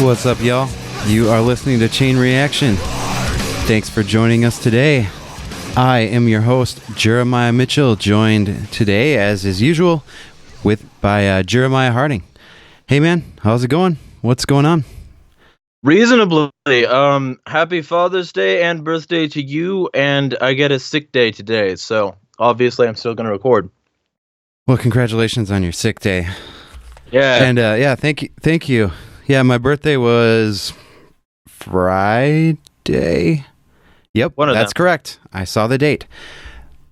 What's up, y'all? You are listening to Chain Reaction. Thanks for joining us today. I am your host, Jeremiah Mitchell, joined today, as is usual, by Jeremiah Harding. Hey, man, how's it going? What's going on? Reasonably. Happy Father's Day and birthday to you, and I get a sick day today, so obviously I'm still going to record. Well, congratulations on your sick day. Yeah. And thank you. Yeah, my birthday was Friday. Yep, that's correct. I saw the date.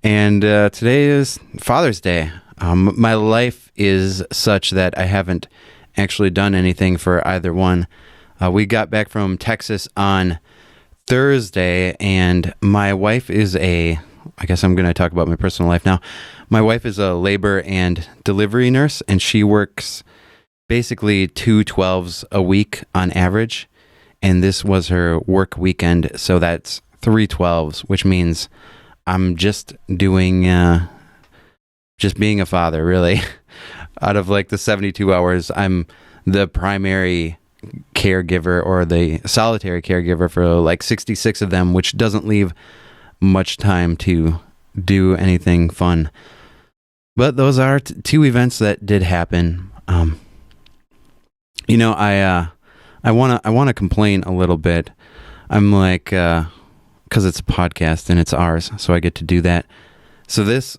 And today is Father's Day. My life is such that I haven't actually done anything for either one. We got back from Texas on Thursday, and my wife is I guess I'm going to talk about my personal life now. My wife is a labor and delivery nurse, and she works basically 2 12s a week on average. And this was her work weekend, so that's 3 12s, which means I'm just doing, just being a father, really. Out of like the 72 hours, I'm the primary caregiver or the solitary caregiver for like 66 of them, which doesn't leave much time to do anything fun. But those are two events that did happen. I want to complain a little bit. I'm like, because it's a podcast and it's ours, so I get to do that. So this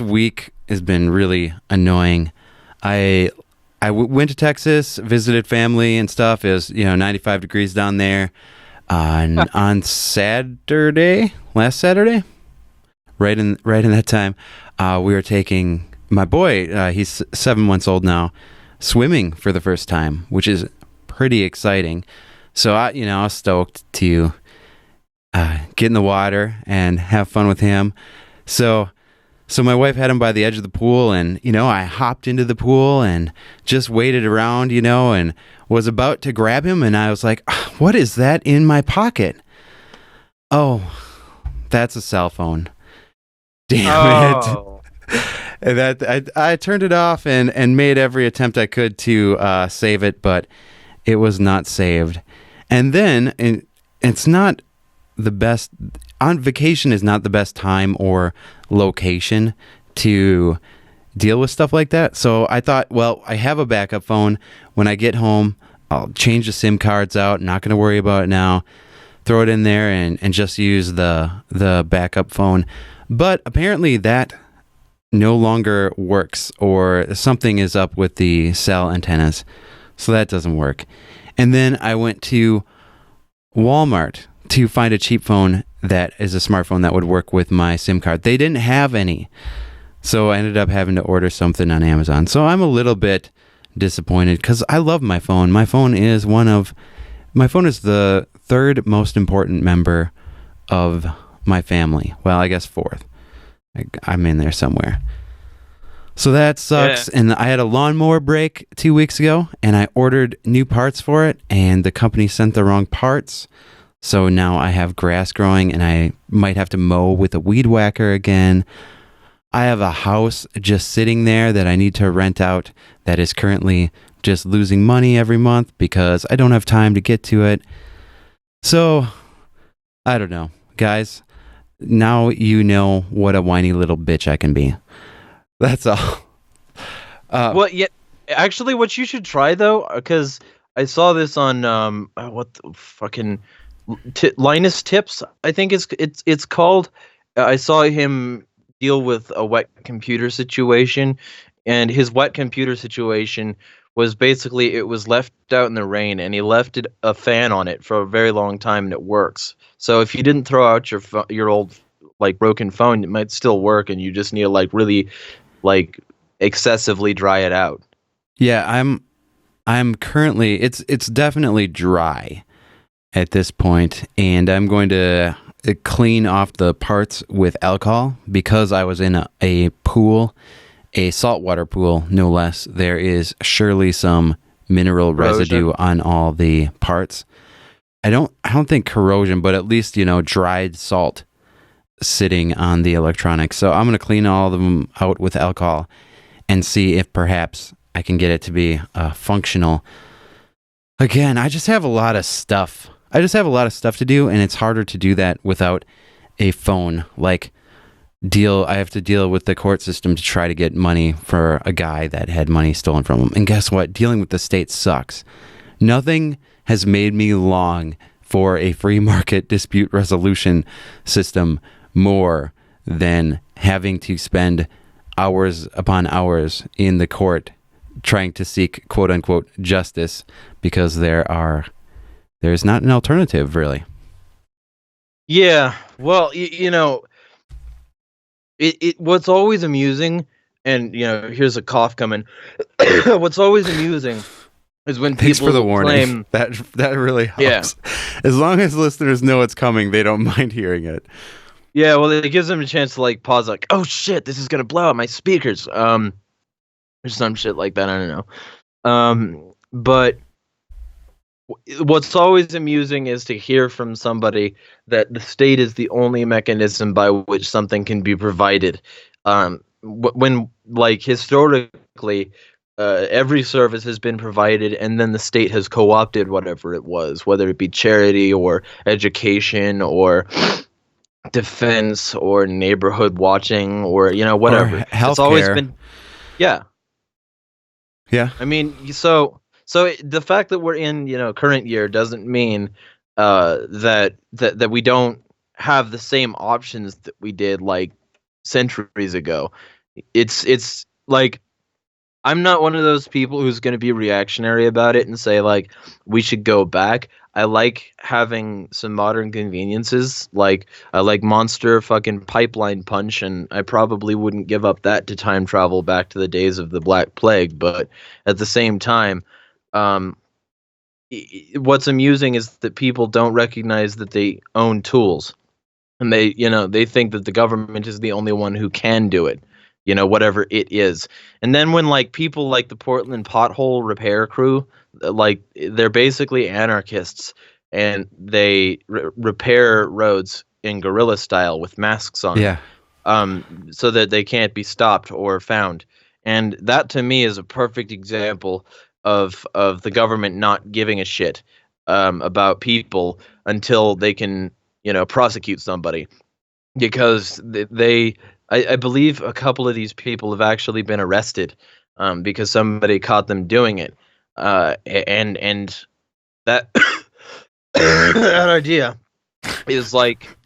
week has been really annoying. I went to Texas, visited family and stuff. It was 95 degrees down there. On last Saturday, right in that time, we were taking my boy. He's 7 months old now, swimming for the first time, which is pretty exciting. So I was stoked to get in the water and have fun with him. So my wife had him by the edge of the pool, and I hopped into the pool and just waited around, and was about to grab him, and I was like, "What is that in my pocket?" Oh, that's a cell phone. Damn it! And I turned it off and made every attempt I could to save it, but it was not saved. And then it's not the best. On vacation is not the best time or location to deal with stuff like that. So I thought, well, I have a backup phone. When I get home, I'll change the SIM cards out. Not going to worry about it now. Throw it in there and just use the backup phone. But apparently that no longer works, or something is up with the cell antennas. So that doesn't work. And then I went to Walmart to find a cheap phone that is a smartphone that would work with my SIM card. They didn't have any. So I ended up having to order something on Amazon. So I'm a little bit disappointed because I love my phone. My phone is the third most important member of my family. Well, I guess fourth. I'm in there somewhere. So that sucks. Yeah. And I had a lawnmower break 2 weeks ago, and I ordered new parts for it, and the company sent the wrong parts. So now I have grass growing, and I might have to mow with a weed whacker again. I have a house just sitting there that I need to rent out that is currently just losing money every month because I don't have time to get to it. So, I don't know. Guys, now you know what a whiny little bitch I can be. That's all. Well, yeah, actually, what you should try, though, because I saw this on, what the fucking... Linus Tips, I think it's called. I saw him deal with a wet computer situation, and his wet computer situation was basically it was left out in the rain, and he left a fan on it for a very long time, and it works. So if you didn't throw out your old like broken phone, it might still work, and you just need to like really like excessively dry it out. Yeah, I'm currently it's definitely dry at this point, and I'm going to clean off the parts with alcohol because I was in a pool, a saltwater pool, no less. There is surely some mineral residue on all the parts. I don't think corrosion, but at least, dried salt sitting on the electronics. So I'm going to clean all of them out with alcohol and see if perhaps I can get it to be functional. Again, I just have a lot of stuff. To do, and it's harder to do that without a phone. Like, I have to deal with the court system to try to get money for a guy that had money stolen from him. And guess what? Dealing with the state sucks. Nothing has made me long for a free market dispute resolution system more than having to spend hours upon hours in the court trying to seek quote unquote justice, because there's not an alternative, really. Yeah, well, what's always amusing, and here's a cough coming. What's always amusing is when Thanks people for the warning. claim that really helps. Yeah. As long as listeners know it's coming, they don't mind hearing it. Yeah, well, it gives them a chance to like pause, like, oh shit, this is gonna blow out my speakers, or some shit like that. I don't know. But what's always amusing is to hear from somebody that the state is the only mechanism by which something can be provided. When, like, historically, every service has been provided, and then the state has co-opted whatever it was, whether it be charity or education or defense or neighborhood watching or whatever. Or healthcare. It's always been, yeah. I mean, so the fact that we're in current year doesn't mean that we don't have the same options that we did like centuries ago. It's like, I'm not one of those people who's going to be reactionary about it and say like we should go back. I like having some modern conveniences. Like, I like Monster fucking pipeline punch, and I probably wouldn't give up that to time travel back to the days of the Black Plague. But at the same time, what's amusing is that people don't recognize that they own tools, and they think that the government is the only one who can do it. Whatever it is. And then when like people like the Portland pothole repair crew, like, they're basically anarchists, and they repair roads in guerrilla style with masks on. Yeah. So that they can't be stopped or found. And that to me is a perfect example of the government not giving a shit about people until they can, prosecute somebody. Because I believe a couple of these people have actually been arrested because somebody caught them doing it. And that that idea is like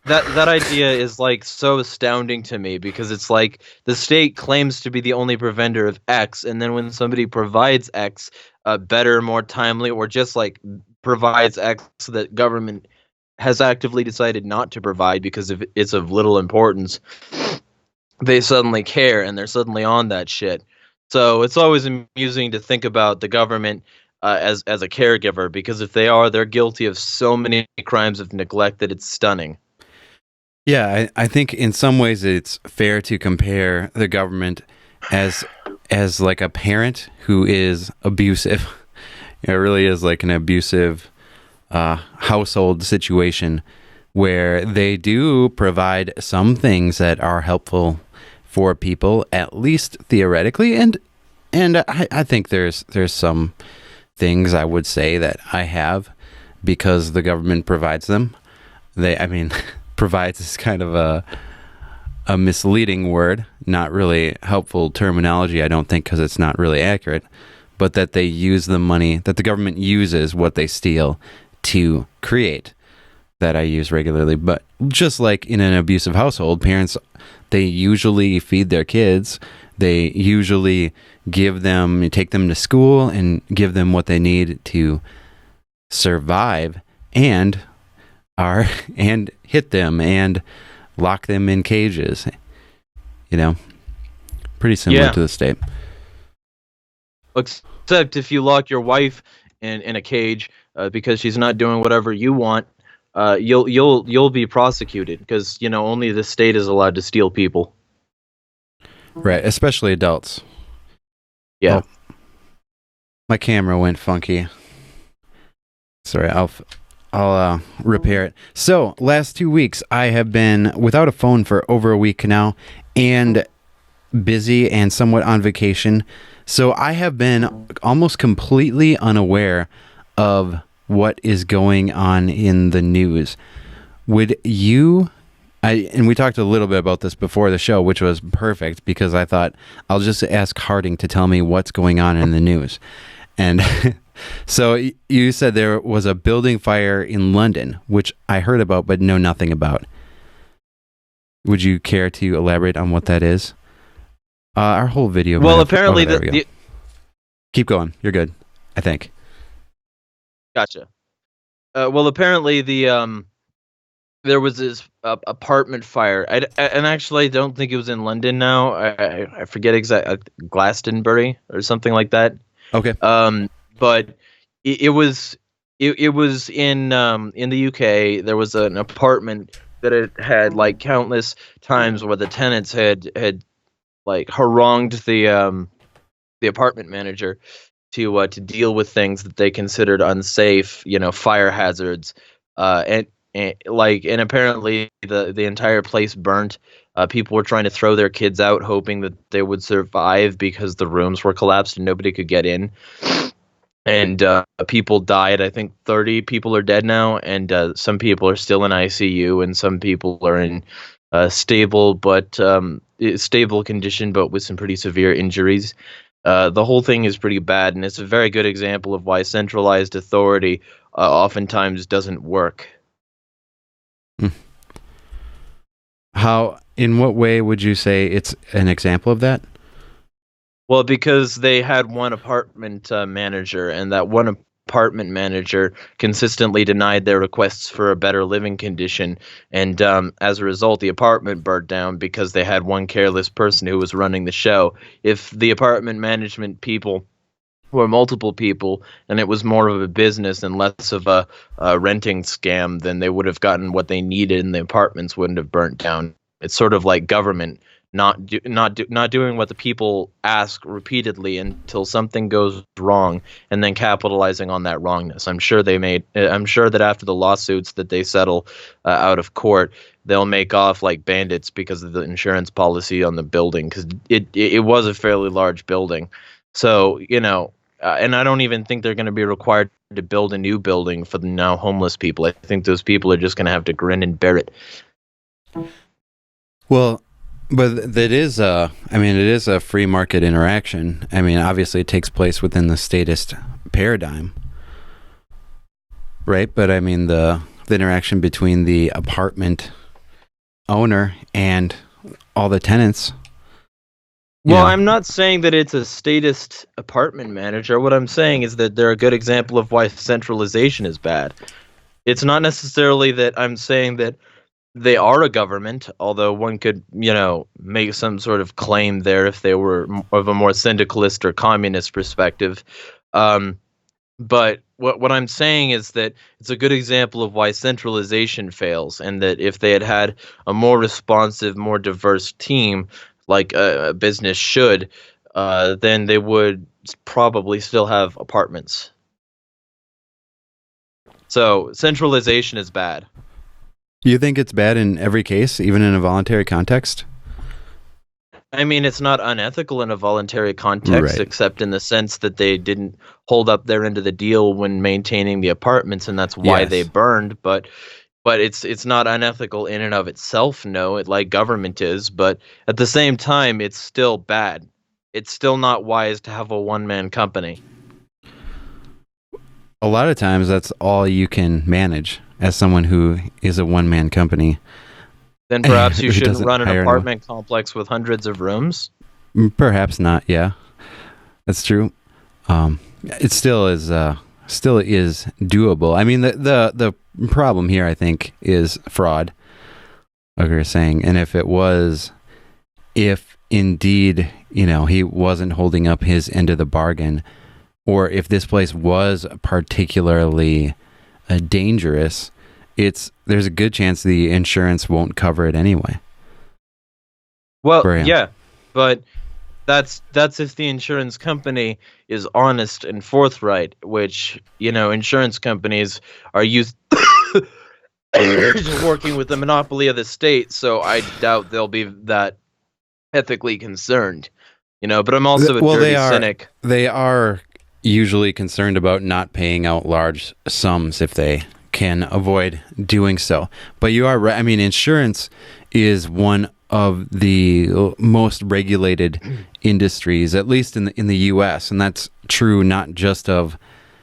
that idea is like so astounding to me, because it's like the state claims to be the only preventer of X, and then when somebody provides X better, more timely, or just like provides X that government has actively decided not to provide because if it's of little importance, they suddenly care and they're suddenly on that shit. So it's always amusing to think about the government as a caregiver, because if they are, they're guilty of so many crimes of neglect that it's stunning. Yeah, I think in some ways it's fair to compare the government as like a parent who is abusive. It really is like an abusive household situation where they do provide some things that are helpful for people, at least theoretically, and I think there's some things I would say that I have because the government provides them. Provides is kind of a misleading word, not really helpful terminology, I don't think, because it's not really accurate, but that they use the money, that the government uses what they steal to create, that I use regularly. But just like in an abusive household, parents, they usually feed their kids. They usually take them to school and give them what they need to survive, and hit them and lock them in cages. Pretty similar to the state. Except if you lock your wife in a cage because she's not doing whatever you want, you'll be prosecuted, because only the state is allowed to steal people. Right, especially adults. Yeah. Oh, my camera went funky. Sorry, I'll repair it. So, last 2 weeks, I have been without a phone for over a week now, and busy and somewhat on vacation. So I have been almost completely unaware of what is going on in the news. Would you, and we talked a little bit about this before the show, which was perfect because I thought I'll just ask Harding to tell me what's going on in the news. And so you said there was a building fire in London, which I heard about but know nothing about. Would you care to elaborate on what that is? Our whole video. Well, apparently keep going. You're good, I think. Gotcha. Well, apparently there was this apartment fire. And actually, I don't think it was in London now. I forget exactly, Glastonbury or something like that. Okay. But it was in the UK. There was an apartment that it had like countless times where the tenants had like harangued the apartment manager to deal with things that they considered unsafe, fire hazards, and apparently the entire place burnt. People were trying to throw their kids out, hoping that they would survive because the rooms were collapsed and nobody could get in. And people died. I think 30 people are dead now, and some people are still in ICU, and some people are in stable condition, but with some pretty severe injuries. The whole thing is pretty bad, and it's a very good example of why centralized authority oftentimes doesn't work. In what way would you say it's an example of that? Well, because they had one apartment manager, and that one apartment manager consistently denied their requests for a better living condition. And as a result, the apartment burnt down because they had one careless person who was running the show. If the apartment management people were multiple people and it was more of a business and less of a renting scam, then they would have gotten what they needed and the apartments wouldn't have burnt down. It's sort of like government not doing what the people ask repeatedly until something goes wrong, and then capitalizing on that wrongness. I'm sure that after the lawsuits that they settle out of court, they'll make off like bandits because of the insurance policy on the building, because it was a fairly large building. So and I don't even think they're going to be required to build a new building for the now homeless people. I think those people are just going to have to grin and bear it. Well, but it is a free market interaction. I mean, obviously it takes place within the statist paradigm, right? But I mean, the interaction between the apartment owner and all the tenants. Well, I'm not saying that it's a statist apartment manager. What I'm saying is that they're a good example of why centralization is bad. It's not necessarily that I'm saying that they are a government, although one could, make some sort of claim there if they were of a more syndicalist or communist perspective. But what I'm saying is that it's a good example of why centralization fails, and that if they had a more responsive, more diverse team, like a business should, then they would probably still have apartments. So centralization is bad. You think it's bad in every case, even in a voluntary context? I mean, it's not unethical in a voluntary context, right, except in the sense that they didn't hold up their end of the deal when maintaining the apartments, and that's why they burned. But it's not unethical in and of itself, no, like government is. But at the same time, it's still bad. It's still not wise to have a one-man company. A lot of times, that's all you can manage as someone who is a one-man company. Then perhaps you shouldn't run an apartment complex with hundreds of rooms? Perhaps not, yeah. That's true. It still is doable. I mean, the problem here, I think, is fraud, like we were saying. And if indeed, he wasn't holding up his end of the bargain, or if this place was particularly dangerous, there's a good chance the insurance won't cover it anyway. Well, yeah, but that's if the insurance company is honest and forthright, which, insurance companies are used to working with the monopoly of the state, so I doubt they'll be that ethically concerned. But I'm also a dirty cynic. They are usually concerned about not paying out large sums if they can avoid doing so. But you are right. I mean, insurance is one of the most regulated industries, at least in the U.S., and that's true not just of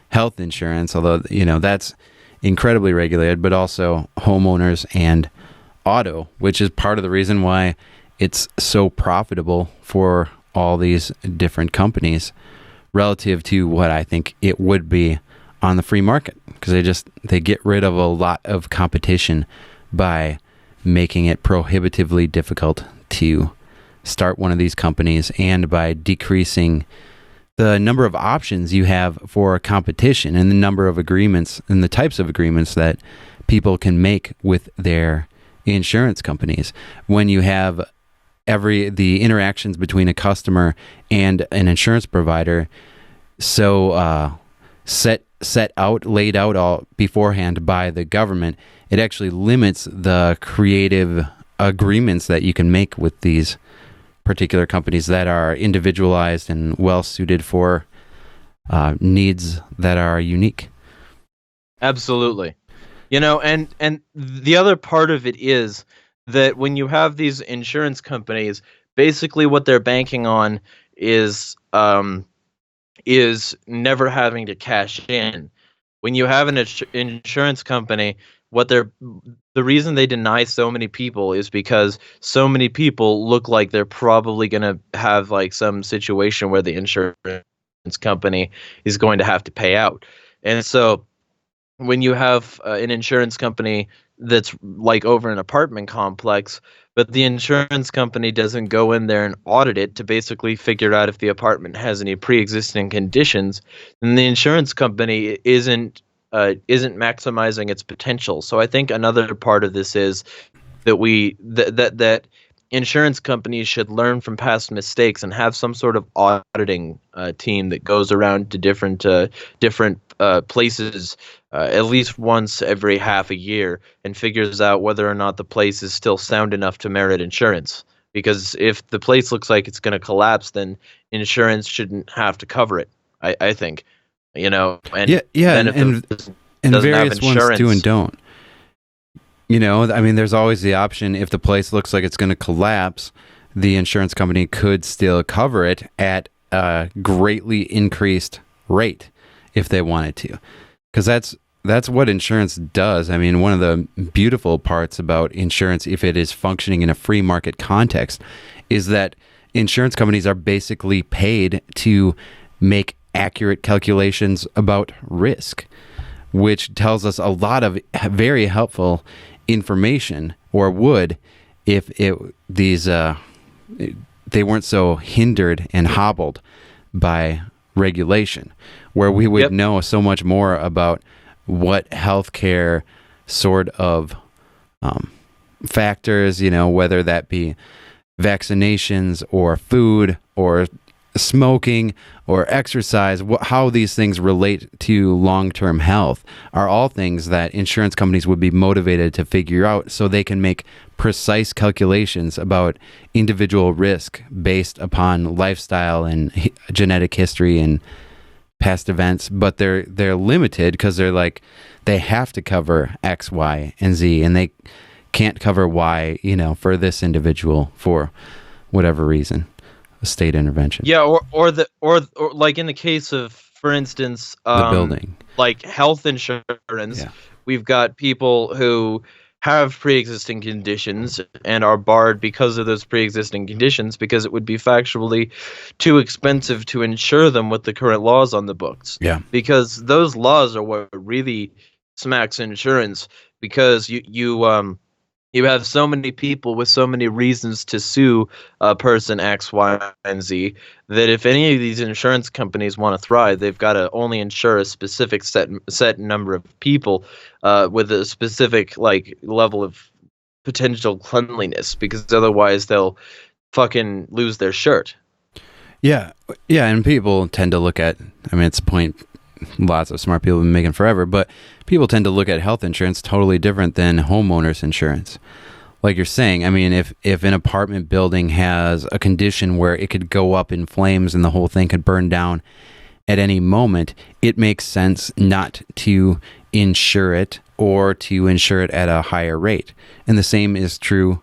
health insurance, although that's incredibly regulated, but also homeowners and auto, which is part of the reason why it's so profitable for all these different companies relative to what I think it would be on the free market, because they get rid of a lot of competition by making it prohibitively difficult to start one of these companies, and by decreasing the number of options you have for competition and the number of agreements and the types of agreements that people can make with their insurance companies. When you have the interactions between a customer and an insurance provider so laid out all beforehand by the government, it actually limits the creative agreements that you can make with these particular companies that are individualized and well suited for needs that are unique. Absolutely. And the other part of it is that when you have these insurance companies, basically what they're banking on is never having to cash in. When you have an insurance company, the reason they deny so many people is because so many people look like they're probably going to have like some situation where the insurance company is going to have to pay out. And so when you have an insurance company that's like over an apartment complex, but the insurance company doesn't go in there and audit it to basically figure out if the apartment has any pre-existing conditions, then the insurance company isn't maximizing its potential. So I think another part of this is that that insurance companies should learn from past mistakes and have some sort of auditing team that goes around to different places at least once every half a year and figures out whether or not the place is still sound enough to merit insurance. Because if the place looks like it's going to collapse, then insurance shouldn't have to cover it, I think. And various ones do and don't. I mean, there's always the option, if the place looks like it's going to collapse, the insurance company could still cover it at a greatly increased rate if they wanted to. Because that's what insurance does. I mean, one of the beautiful parts about insurance, if it is functioning in a free market context, is that insurance companies are basically paid to make accurate calculations about risk, which tells us a lot of very helpful information, or would if they weren't so hindered and hobbled by regulation, where we would know so much more about what healthcare sort of factors, whether that be vaccinations or food or smoking or exercise, how these things relate to long-term health, are all things that insurance companies would be motivated to figure out, so they can make precise calculations about individual risk based upon lifestyle and genetic history and past events. But they're limited because they have to cover X, Y, and Z, and they can't cover Y, for this individual for whatever reason. A state intervention. Yeah, or like in the case of, for instance, the building, like health insurance, we've got people who have pre-existing conditions and are barred because of those pre-existing conditions, because it would be factually too expensive to insure them with the current laws on the books. Yeah, because those laws are what really smacks insurance, because you have so many people with so many reasons to sue person X, Y, and Z, that if any of these insurance companies want to thrive, they've got to only insure a specific set number of people with a specific level of potential cleanliness, because otherwise they'll fucking lose their shirt. Yeah, and people tend to look at, it's a point lots of smart people have been making forever, but people tend to look at health insurance totally different than homeowners insurance. like you're saying, I mean, if an apartment building has a condition where it could go up in flames and the whole thing could burn down at any moment, it makes sense not to insure it or to insure it at a higher rate. And the same is true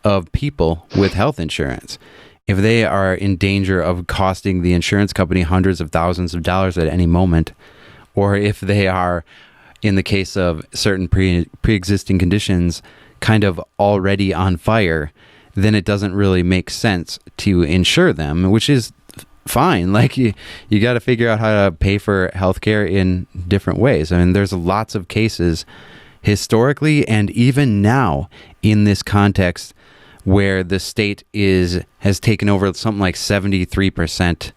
of people with health insurance. If they are in danger of costing the insurance company hundreds of thousands of dollars at any moment, or if they are, in the case of certain pre-existing conditions, kind of already on fire, then it doesn't really make sense to insure them, which is fine. Like you got to figure out how to pay for healthcare in different ways. I mean, there's lots of cases historically and even now in this context where the state has taken over something like 73%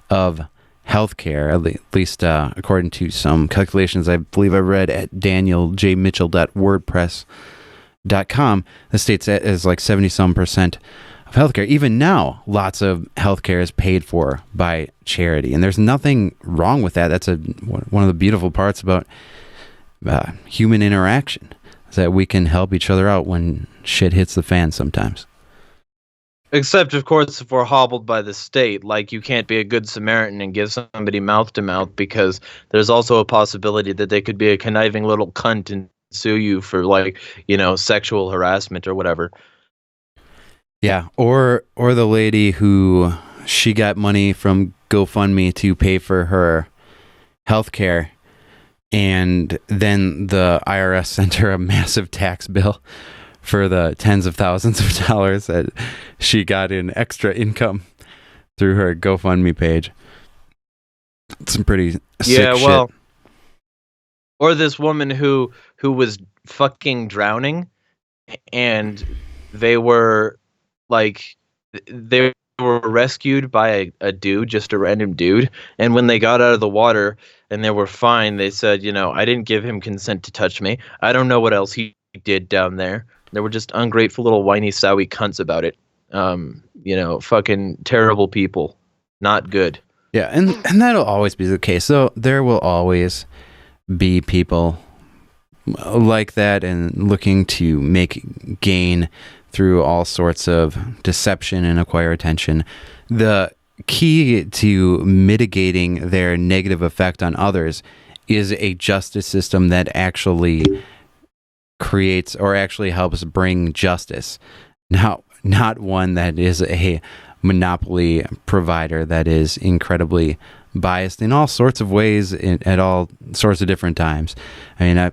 of healthcare, at least according to some calculations I believe I read at danieljmitchell.wordpress.com. The state is like 70-some% of healthcare. Even now, lots of healthcare is paid for by charity, and there's nothing wrong with that. That's one of the beautiful parts about human interaction, is that we can help each other out when shit hits the fan sometimes. Except, of course, if we're hobbled by the state, like you can't be a good Samaritan and give somebody mouth to mouth, because there's also a possibility that they could be a conniving little cunt and sue you for, like, sexual harassment or whatever. Yeah, or the lady who she got money from GoFundMe to pay for her health care, and then the IRS sent her a massive tax bill for the tens of thousands of dollars that she got in extra income through her GoFundMe page. Some pretty sick shit. Or this woman who was fucking drowning, and they were rescued by a dude, just a random dude. And when they got out of the water and they were fine, they said, I didn't give him consent to touch me. I don't know what else he did down there. They were just ungrateful little whiny, sowy cunts about it. Fucking terrible people. Not good. Yeah, and that'll always be the case. So there will always be people like that and looking to make gain through all sorts of deception and acquire attention. The key to mitigating their negative effect on others is a justice system that actually creates or actually helps bring justice. Now, not one that is a monopoly provider that is incredibly biased in all sorts of ways at all sorts of different times. I mean, I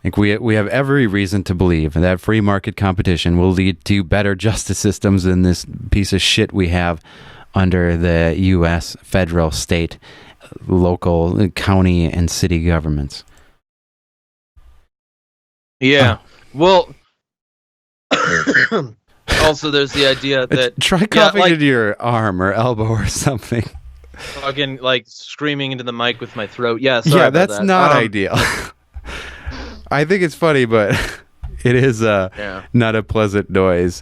think we have every reason to believe that free market competition will lead to better justice systems than this piece of shit we have under the U.S. federal, state, local, county, and city governments. Yeah. Well, also there's the idea that... Try coughing into your arm or elbow or something. Fucking, screaming into the mic with my throat. Yeah, sorry about that's that. not ideal. I think it's funny, but it is not a pleasant noise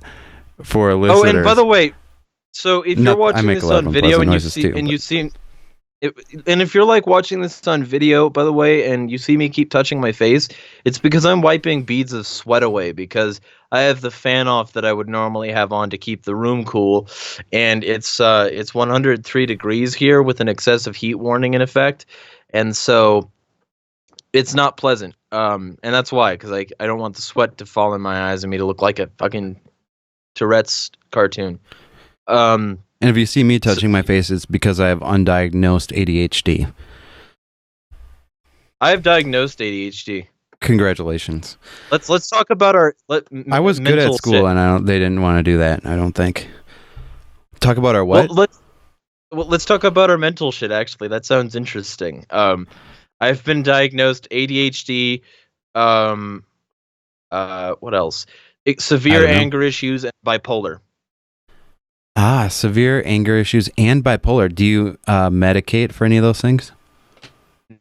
for listeners. Oh, and by the way, so if you're watching this on video and you see... And if you're watching this on video, by the way, and you see me keep touching my face, it's because I'm wiping beads of sweat away, because I have the fan off that I would normally have on to keep the room cool, and it's 103 degrees here with an excessive heat warning in effect, and so it's not pleasant. And that's why, because I don't want the sweat to fall in my eyes and me to look like a fucking Tourette's cartoon. And if you see me touching my face, it's because I have undiagnosed ADHD. I have diagnosed ADHD. Congratulations. Let's talk about our. I was good at school, and they didn't want to do that. I don't think. Talk about our what? Let's talk about our mental shit. Actually, that sounds interesting. I've been diagnosed ADHD. What else? Severe anger issues and bipolar. Severe anger issues and bipolar. Do you medicate for any of those things?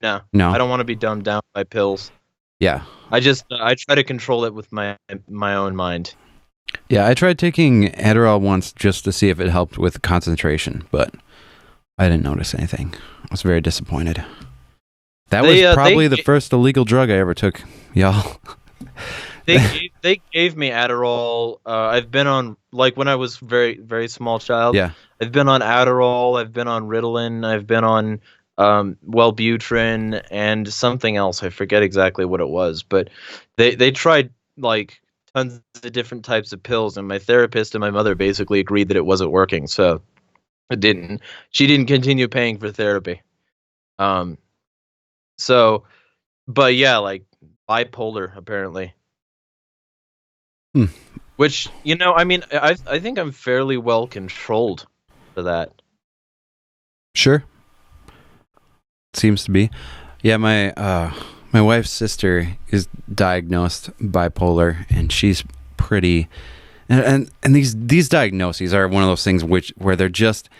No. I don't want to be dumbed down by pills. Yeah. I try to control it with my own mind. Yeah, I tried taking Adderall once just to see if it helped with concentration, but I didn't notice anything. I was very disappointed. That was probably the first illegal drug I ever took, y'all. they gave me Adderall. I've been on, like, when I was very very small child. Yeah. I've been on Adderall. I've been on Ritalin. I've been on Wellbutrin and something else. I forget exactly what it was, but they tried like tons of different types of pills, and my therapist and my mother basically agreed that it wasn't working. So it didn't. She didn't continue paying for therapy. Um. So, but yeah, like bipolar apparently. Hmm. Which, I mean, I think I'm fairly well controlled for that. Sure. Seems to be. Yeah, my wife's sister is diagnosed bipolar, and she's pretty. And these diagnoses are one of those things where they're just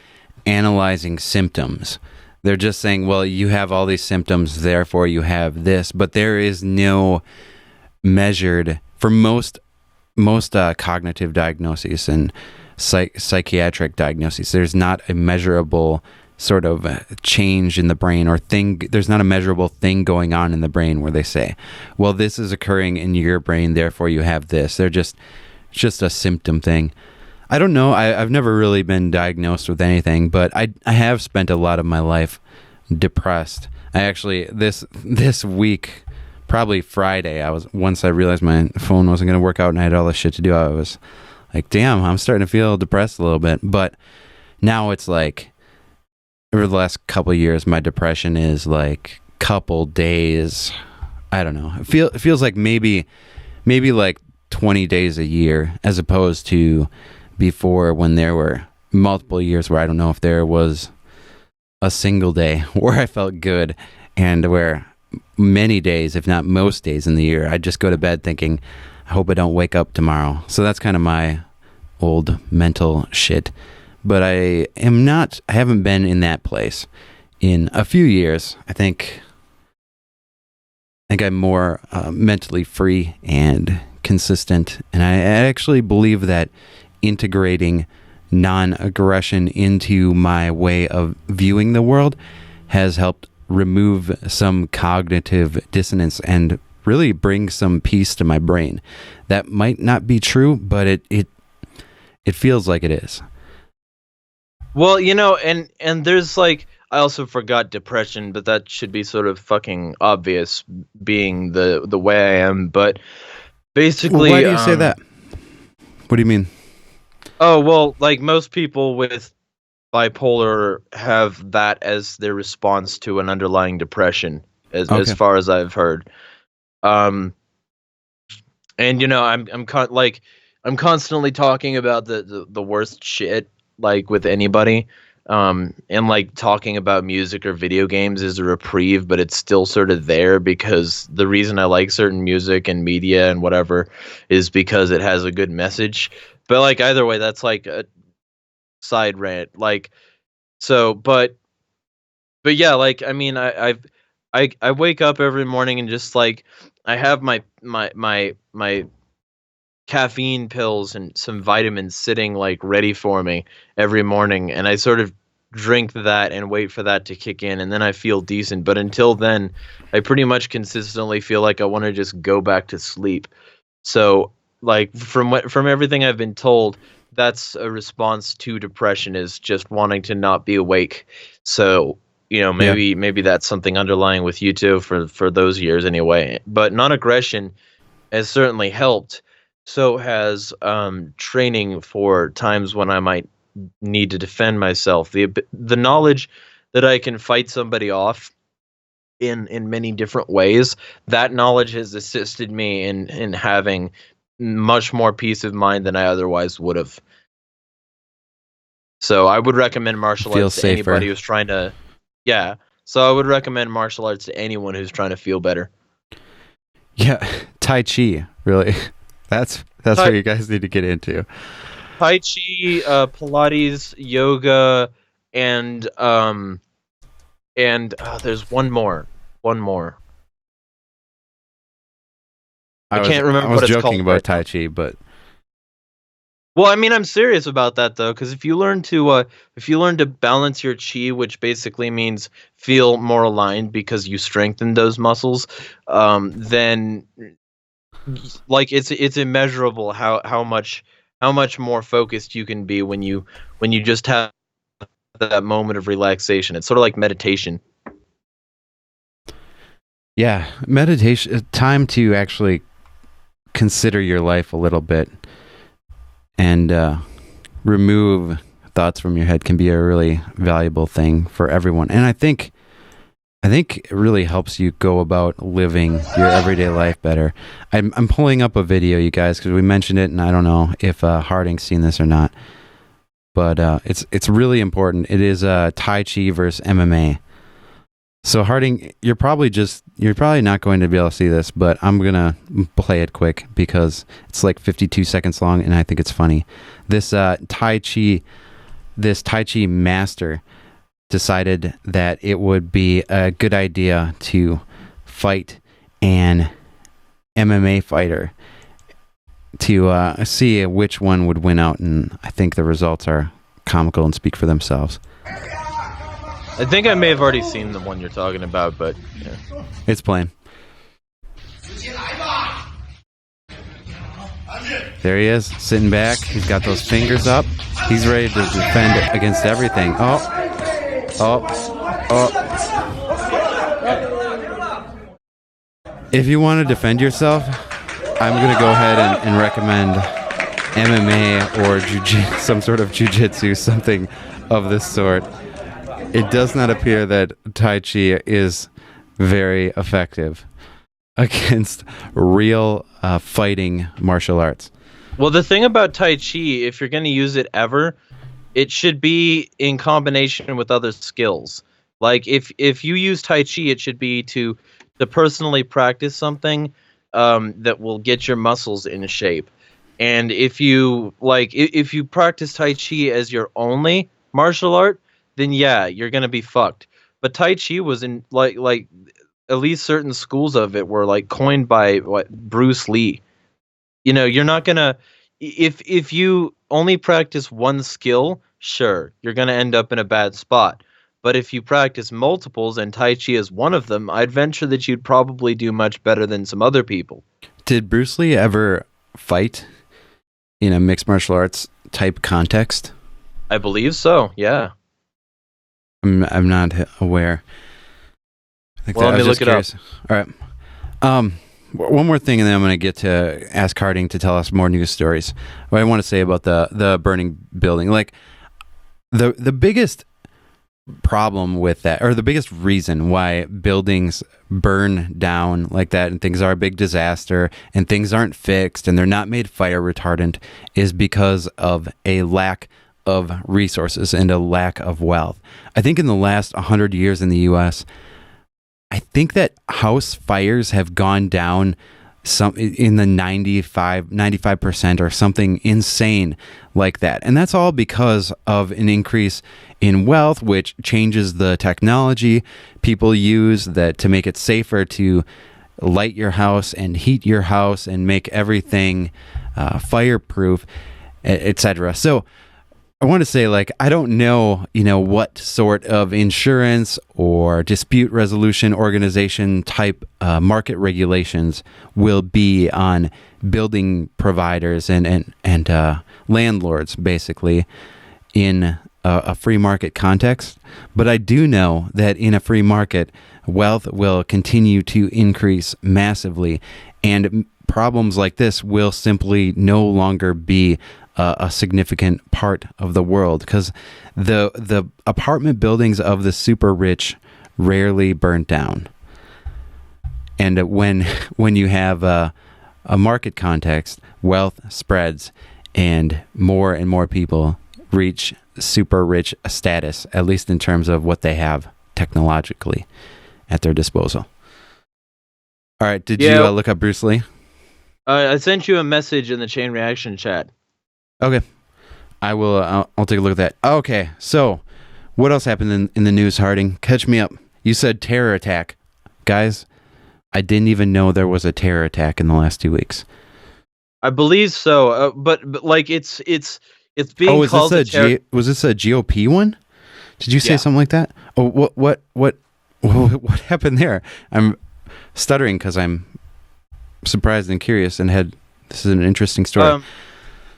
analyzing symptoms. They're just saying, well, you have all these symptoms, therefore you have this, but there is no measured for most cognitive diagnoses and psychiatric diagnoses. There's not a measurable sort of change in the brain or thing. There's not a measurable thing going on in the brain where they say, well, this is occurring in your brain, therefore you have this. They're just a symptom thing. I don't know. I've never really been diagnosed with anything, but I have spent a lot of my life depressed. I actually this week, probably Friday, once I realized my phone wasn't going to work out and I had all this shit to do, I was like, damn, I'm starting to feel depressed a little bit. But now it's like, over the last couple of years, my depression is like couple days. I don't know. It feels like maybe like 20 days a year, as opposed to before, when there were multiple years where I don't know if there was a single day where I felt good, and where many days, if not most days in the year, I'd just go to bed thinking, I hope I don't wake up tomorrow. So that's kind of my old mental shit. But I haven't been in that place in a few years. I think I'm more mentally free and consistent. And I actually believe that integrating non-aggression into my way of viewing the world has helped remove some cognitive dissonance and really bring some peace to my brain. That might not be true, but it feels like it is. Well, and there's like, I also forgot depression, but that should be sort of fucking obvious, being the way I am. But basically, why do you say that? What do you mean? Oh, well, like most people with bipolar have that as their response to an underlying depression, as far as I've heard. And I'm constantly talking about the worst shit, like, with anybody. And like talking about music or video games is a reprieve, but it's still sort of there, because the reason I like certain music and media and whatever is because it has a good message. But like, either way, that's like a side rant. Like, so, but yeah, like, I mean, I wake up every morning and just like, I have my caffeine pills and some vitamins sitting like ready for me every morning, and I sort of drink that and wait for that to kick in, and then I feel decent. But until then, I pretty much consistently feel like I want to just go back to sleep. So like, from everything I've been told, that's a response to depression, is just wanting to not be awake. So maybe that's something underlying with you too, for those years anyway. But non-aggression has certainly helped. So has training for times when I might need to defend myself. The knowledge that I can fight somebody off in many different ways, that knowledge has assisted me in having much more peace of mind than I otherwise would have. So I would recommend martial arts to anybody who's trying to, yeah. So I would recommend martial arts to anyone who's trying to feel better. Yeah, Tai Chi, really. That's what you guys need to get into. Tai Chi, Pilates, yoga, and there's one more. I can't remember what it's called. I was joking about Tai Chi, but well, I mean, I'm serious about that though, because if you learn to balance your chi, which basically means feel more aligned because you strengthen those muscles, then like it's immeasurable how much more focused you can be when you just have that moment of relaxation. It's sort of like meditation. Yeah, meditation, time to actually consider your life a little bit and remove thoughts from your head can be a really valuable thing for everyone. And I think it really helps you go about living your everyday life better. I'm pulling up a video, you guys, because we mentioned it, and I don't know if Harding's seen this or not, but it's really important. It is Tai Chi versus MMA. So Harding, you're probably not going to be able to see this, but I'm gonna play it quick because it's like 52 seconds long, and I think it's funny. This Tai Chi master decided that it would be a good idea to fight an MMA fighter to see which one would win out, and I think the results are comical and speak for themselves. I think I may have already seen the one you're talking about, but yeah. It's playing. There he is, sitting back. He's got those fingers up. He's ready to defend against everything. Oh. If you want to defend yourself, I'm going to go ahead and recommend MMA or some sort of jiu-jitsu, something of this sort. It does not appear that Tai Chi is very effective against real fighting martial arts. Well, the thing about Tai Chi, if you're going to use it ever, it should be in combination with other skills. Like if you use Tai Chi, it should be to personally practice something that will get your muscles in shape. And if you practice Tai Chi as your only martial art, then yeah, you're gonna be fucked. But Tai Chi was in like at least certain schools of it were like coined by Bruce Lee. You know, you're not gonna if you only practice one skill, sure, you're gonna end up in a bad spot. But if you practice multiples and Tai Chi is one of them, I'd venture that you'd probably do much better than some other people. Did Bruce Lee ever fight in a mixed martial arts type context? I believe so, yeah. I'm not aware. Let me look it up. All right. One more thing, and then I'm going to get to ask Harding to tell us more news stories. What I want to say about the burning building, like the biggest problem with that, or the biggest reason why buildings burn down like that and things are a big disaster and things aren't fixed and they're not made fire retardant, is because of a lack of resources and a lack of wealth. I think in the last 100 years in the U.S., I think that house fires have gone down some in the 95% or something insane like that. And that's all because of an increase in wealth, which changes the technology people use that to make it safer to light your house and heat your house and make everything fireproof, etc. So I want to say, like, I don't know, what sort of insurance or dispute resolution organization type market regulations will be on building providers and landlords, basically, in a free market context. But I do know that in a free market, wealth will continue to increase massively, and problems like this will simply no longer be a significant part of the world, because the apartment buildings of the super rich rarely burnt down. And when you have a market context, wealth spreads and more people reach super rich status, at least in terms of what they have technologically at their disposal. All right, did you look up Bruce Lee? I sent you a message in the chain reaction chat. Okay, I will. I'll take a look at that. Okay, so what else happened in the news, Harding? Catch me up. You said terror attack, guys. I didn't even know there was a terror attack in the last 2 weeks. I believe so, but like it's being called. Was this a GOP one? Did you say something like that? Oh, what happened there? I'm stuttering because I'm surprised and curious, and this is an interesting story.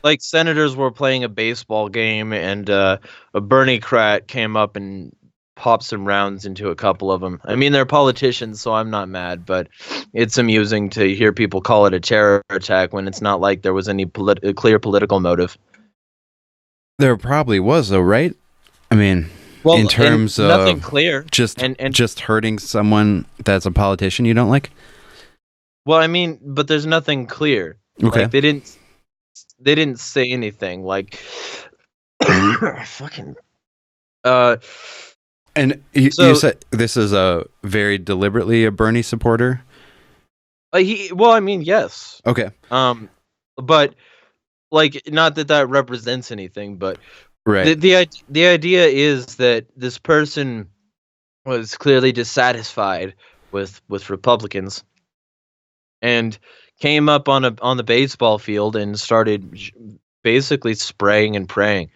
Like senators were playing a baseball game, and a Bernie Krat came up and popped some rounds into a couple of them. I mean, they're politicians, so I'm not mad, but it's amusing to hear people call it a terror attack when it's not like there was any clear political motive. There probably was, though, right? I mean, well, in terms of nothing clear, just hurting someone that's a politician you don't like. Well, I mean, but there's nothing clear. Okay, like, they didn't say anything. Like, fucking. And you said this is very deliberately a Bernie supporter. Well, I mean, yes. Okay. But like, not that represents anything, but right. The idea is that this person was clearly dissatisfied with Republicans, and came up on the baseball field and started basically spraying and praying.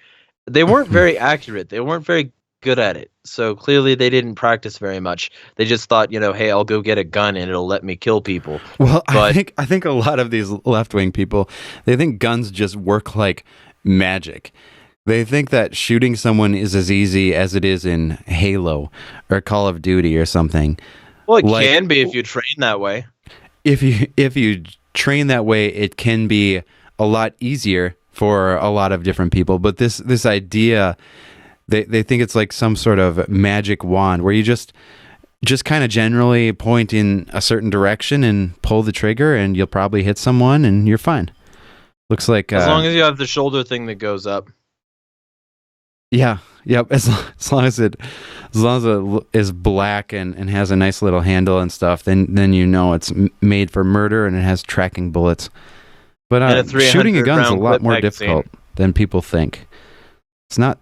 They weren't very accurate. They weren't very good at it. So clearly they didn't practice very much. They just thought, hey, I'll go get a gun and it'll let me kill people. Well, but I think a lot of these left-wing people, they think guns just work like magic. They think that shooting someone is as easy as it is in Halo or Call of Duty or something. Well, it can be if you train that way. If you train that way, it can be a lot easier for a lot of different people. But this idea, they think it's like some sort of magic wand where you just kind of generally point in a certain direction and pull the trigger, and you'll probably hit someone, and you're fine. Looks like as long as you have the shoulder thing that goes up. Yeah. Yep. As long as it is black and has a nice little handle and stuff, then you know it's made for murder and it has tracking bullets. But shooting a gun is a lot more difficult than people think. It's not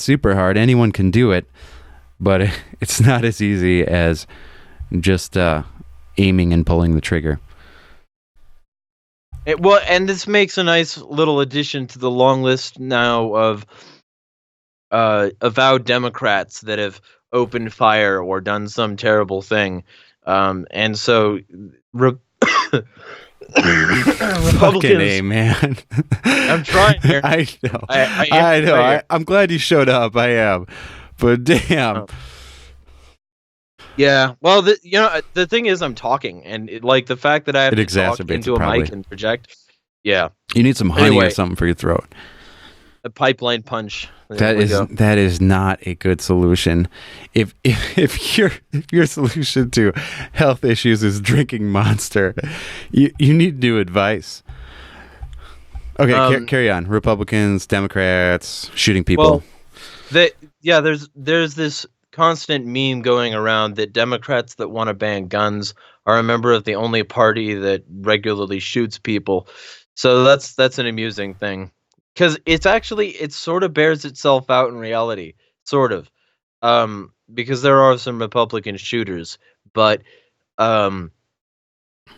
super hard. Anyone can do it, but it's not as easy as just aiming and pulling the trigger. And this makes a nice little addition to the long list now of avowed Democrats that have opened fire or done some terrible thing, and so Republicans. Fucking A, man. I'm trying here. I know. I know. I'm glad you showed up. I am, but damn. Yeah. Well, the thing is, I'm talking, and the fact that I have to talk into a mic and project. Yeah. You need some honey or something for your throat. A pipeline punch. That is not a good solution. If your solution to health issues is drinking Monster, you need new advice. Okay, carry on. Republicans, Democrats, shooting people. Well, there's this constant meme going around that Democrats that want to ban guns are a member of the only party that regularly shoots people. So that's an amusing thing. Because it sort of bears itself out in reality, sort of, because there are some Republican shooters, but the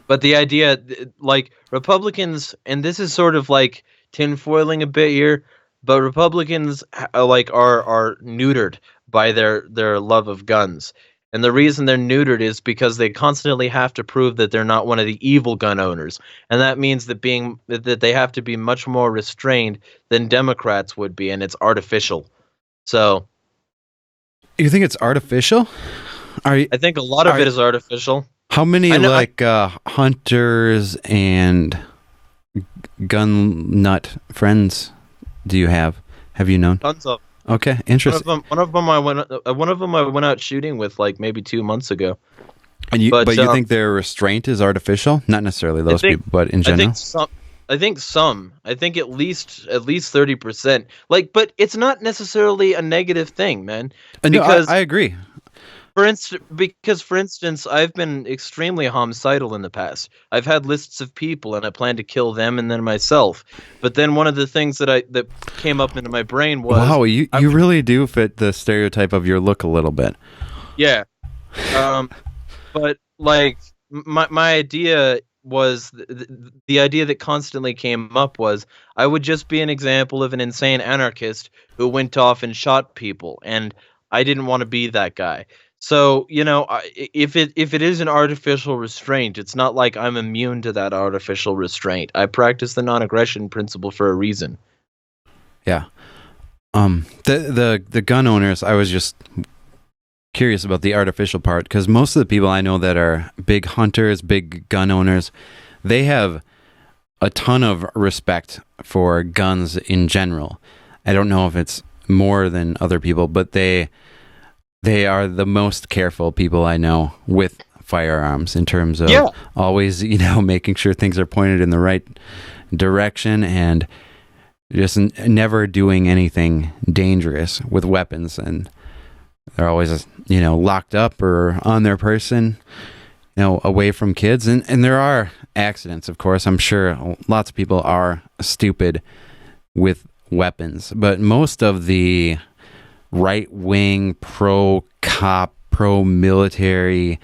idea, like Republicans, and this is sort of like tinfoiling a bit here, but Republicans are neutered by their love of guns. And the reason they're neutered is because they constantly have to prove that they're not one of the evil gun owners. And that means that they have to be much more restrained than Democrats would be, and it's artificial. So you think it's artificial? I think a lot of it is artificial. How many hunters and gun nut friends do you have? Have you known? Tons of. Okay, interesting. One of them I went out shooting with maybe 2 months ago. And you think their restraint is artificial? Not necessarily those people, but in general. I think some. I think at least 30%. But it's not necessarily a negative thing, man. Because I agree. For instance, I've been extremely homicidal in the past. I've had lists of people, and I plan to kill them and then myself. But then one of the things that came up into my brain was, wow, you really do fit the stereotype of your look a little bit. Yeah, but my idea was the idea that constantly came up was I would just be an example of an insane anarchist who went off and shot people, and I didn't want to be that guy. So, if it is an artificial restraint, it's not like I'm immune to that artificial restraint. I practice the non-aggression principle for a reason. Yeah. The gun owners, I was just curious about the artificial part, because most of the people I know that are big hunters, big gun owners, they have a ton of respect for guns in general. I don't know if it's more than other people, but they are the most careful people I know with firearms in terms of always, making sure things are pointed in the right direction and just never doing anything dangerous with weapons. And they're always, locked up or on their person, away from kids. And there are accidents, of course. I'm sure lots of people are stupid with weapons, but most of the right-wing, pro-cop, pro-military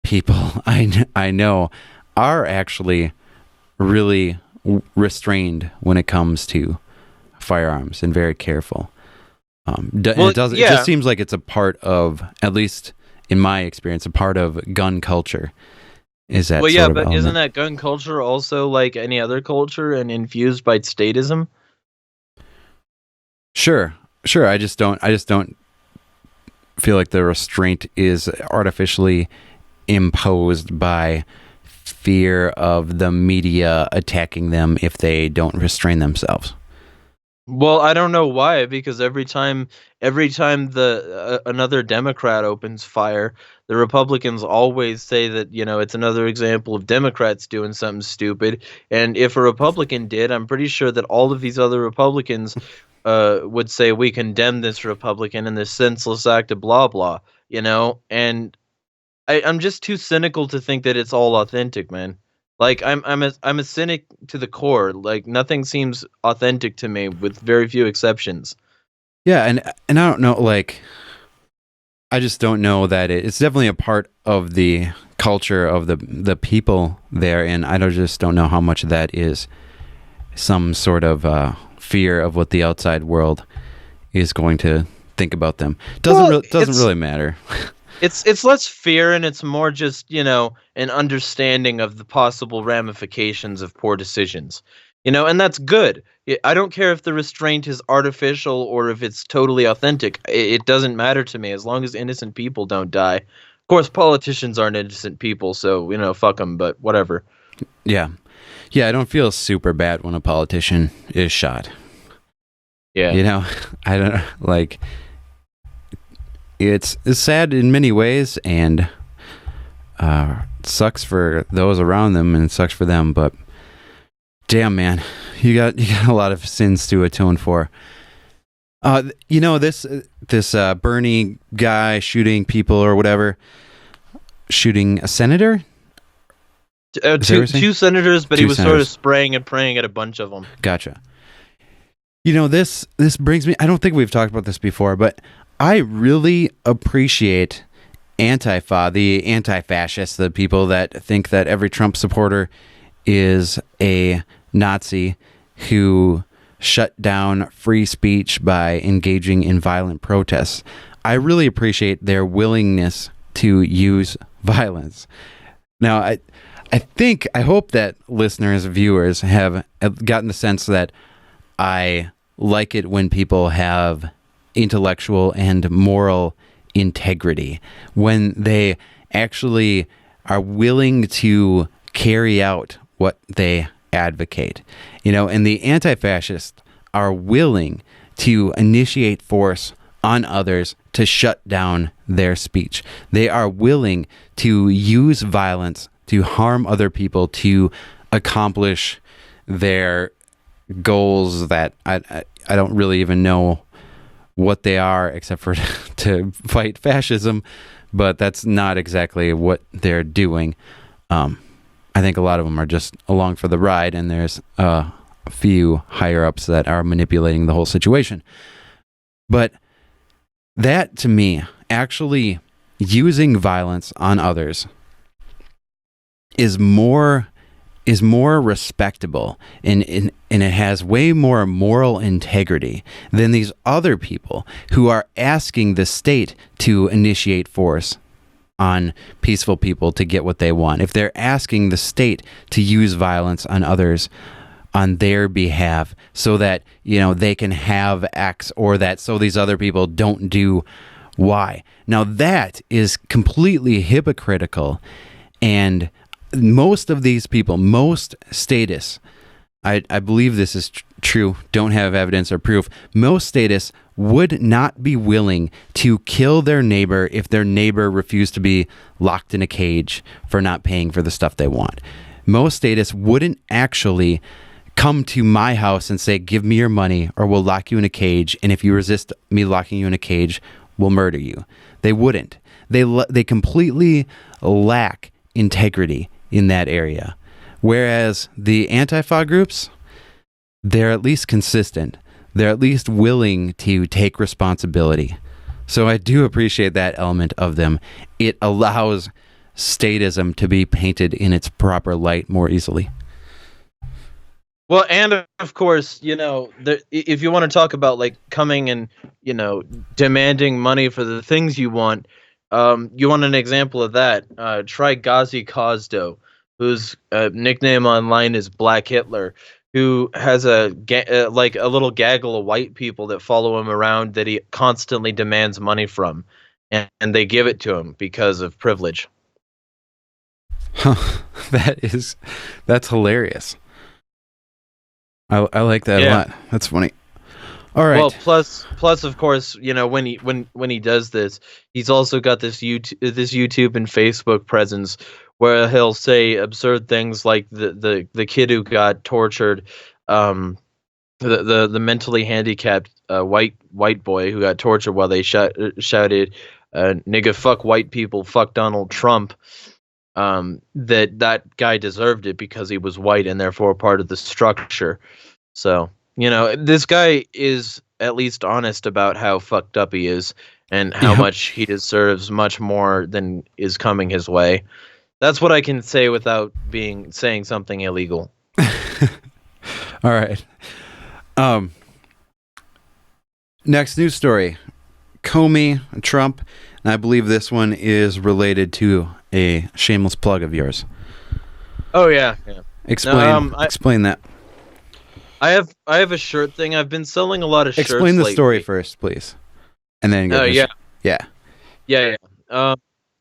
people I know are actually really restrained when it comes to firearms and very careful. It just seems like it's a part of, at least in my experience, a part of gun culture. Is that but isn't that gun culture also like any other culture and infused by statism? Sure. I just don't feel like the restraint is artificially imposed by fear of the media attacking them if they don't restrain themselves. Well, I don't know why, because every time another Democrat opens fire, the Republicans always say that, it's another example of Democrats doing something stupid. And if a Republican did, I'm pretty sure that all of these other Republicans would say, we condemn this Republican and this senseless act of blah blah, and I'm just too cynical to think that it's all authentic, man. Like I'm a cynic to the core. Like nothing seems authentic to me, with very few exceptions. Yeah, and I don't know, like I just don't know that it's definitely a part of the culture of the people there, and I just don't know how much of that is some sort of fear of what the outside world is going to think about them. Doesn't really matter. It's less fear, and it's more just, an understanding of the possible ramifications of poor decisions. And that's good. I don't care if the restraint is artificial or if it's totally authentic. It doesn't matter to me as long as innocent people don't die. Of course, politicians aren't innocent people, so, fuck them, but whatever. Yeah. Yeah, I don't feel super bad when a politician is shot. Yeah. I don't like... It's sad in many ways, and it sucks for those around them, and it sucks for them. But damn, man, you got a lot of sins to atone for. This Bernie guy shooting people or whatever, shooting a senator. Two senators, but he was sort of spraying and praying at a bunch of them. Gotcha. This brings me. I don't think we've talked about this before, but I really appreciate Antifa, the anti-fascists, the people that think that every Trump supporter is a Nazi who shut down free speech by engaging in violent protests. I really appreciate their willingness to use violence. Now, I hope that listeners, viewers have gotten the sense that I like it when people have intellectual and moral integrity, when they actually are willing to carry out what they advocate. And the anti-fascists are willing to initiate force on others to shut down their speech. They are willing to use violence to harm other people to accomplish their goals that I don't really even know what they are, except for to fight fascism, but that's not exactly what they're doing. I think a lot of them are just along for the ride, and there's a few higher ups that are manipulating the whole situation. But that, to me, actually using violence on others is more is more respectable and it has way more moral integrity than these other people who are asking the state to initiate force on peaceful people to get what they want. If they're asking the state to use violence on others on their behalf so that, you know, they can have X, or that so these other people don't do Y. Now that is completely hypocritical, and most of these people, most statists, I believe this is true, don't have evidence or proof, most statists would not be willing to kill their neighbor if their neighbor refused to be locked in a cage for not paying for the stuff they want. Most statists wouldn't actually come to my house and say, give me your money or we'll lock you in a cage, and if you resist me locking you in a cage, we'll murder you. They wouldn't. They completely lack integrity in that area. Whereas the Antifa groups, they're at least consistent. They're at least willing to take responsibility. So I do appreciate that element of them. It allows statism to be painted in its proper light more easily. Well, and of course, you know, if you want to talk about like coming and, you know, demanding money for the things you want an example of that, try Ghazi Khosrow, whose nickname online is Black Hitler, who has like a little gaggle of white people that follow him around that he constantly demands money from, and they give it to him because of privilege. Huh. That's hilarious. I like that a lot. That's funny. All right. Well, plus of course, you know, when he does this, he's also got this YouTube and Facebook presence where he'll say absurd things like the kid who got tortured, the mentally handicapped white boy who got tortured while they shouted, "Nigga, fuck white people, fuck Donald Trump." That guy deserved it because he was white and therefore part of the structure. So, you know, this guy is at least honest about how fucked up he is and how much he deserves much more than is coming his way. That's what I can say without saying something illegal. All right. Next news story. Comey, Trump, and I believe this one is related to a shameless plug of yours. Oh yeah. Explain that. I have a shirt thing. I've been selling a lot of shirts. Explain the story first, please, and then go. Yeah.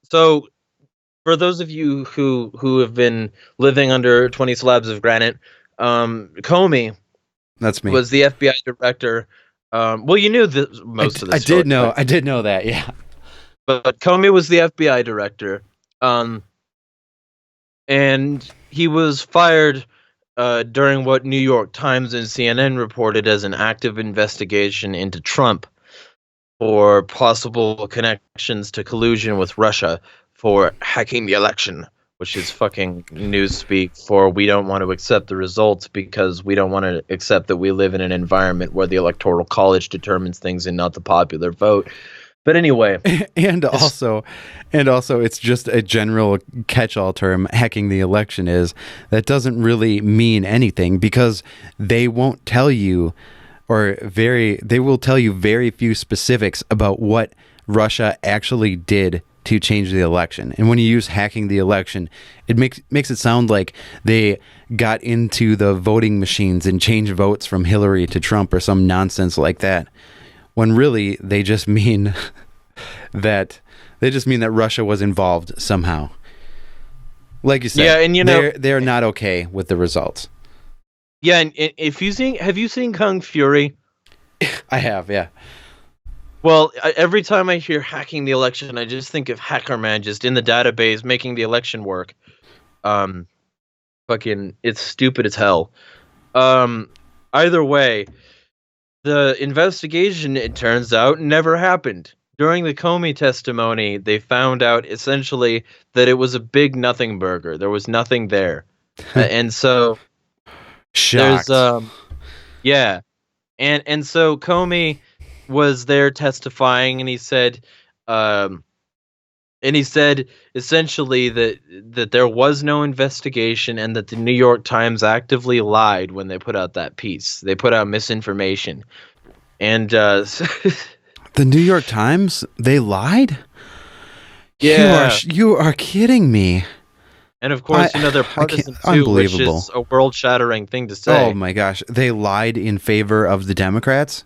So, for those of you who have been living under 20 slabs of granite, Comey, that's me, was the FBI director. Well, you knew most of this. I did know that. Yeah. But Comey was the FBI director, and he was fired during what New York Times and CNN reported as an active investigation into Trump for possible connections to collusion with Russia for hacking the election, which is fucking newspeak for we don't want to accept the results because we don't want to accept that we live in an environment where the Electoral College determines things and not the popular vote. But anyway, and also it's just a general catch-all term. Hacking the election that doesn't really mean anything because they won't tell you, they will tell you very few specifics about what Russia actually did to change the election. And when you use hacking the election, it makes it sound like they got into the voting machines and changed votes from Hillary to Trump or some nonsense like that. When really they just mean that Russia was involved somehow. Like you said, yeah, and you know they're not okay with the results. Yeah, and have you seen Kung Fury? I have, yeah. Well, every time I hear hacking the election, I just think of Hacker Man just in the database making the election work. Fucking, it's stupid as hell. Either way, the investigation, it turns out, never happened. During the Comey testimony, they found out essentially that it was a big nothing burger. There was nothing there. And so shocked. There's yeah. And so Comey was there testifying and he said And he said essentially that there was no investigation and that the New York Times actively lied when they put out that piece. They put out misinformation. And the New York Times, they lied? Yeah. You are kidding me. And of course, they're partisan too, which is a world-shattering thing to say. Oh my gosh, they lied in favor of the Democrats?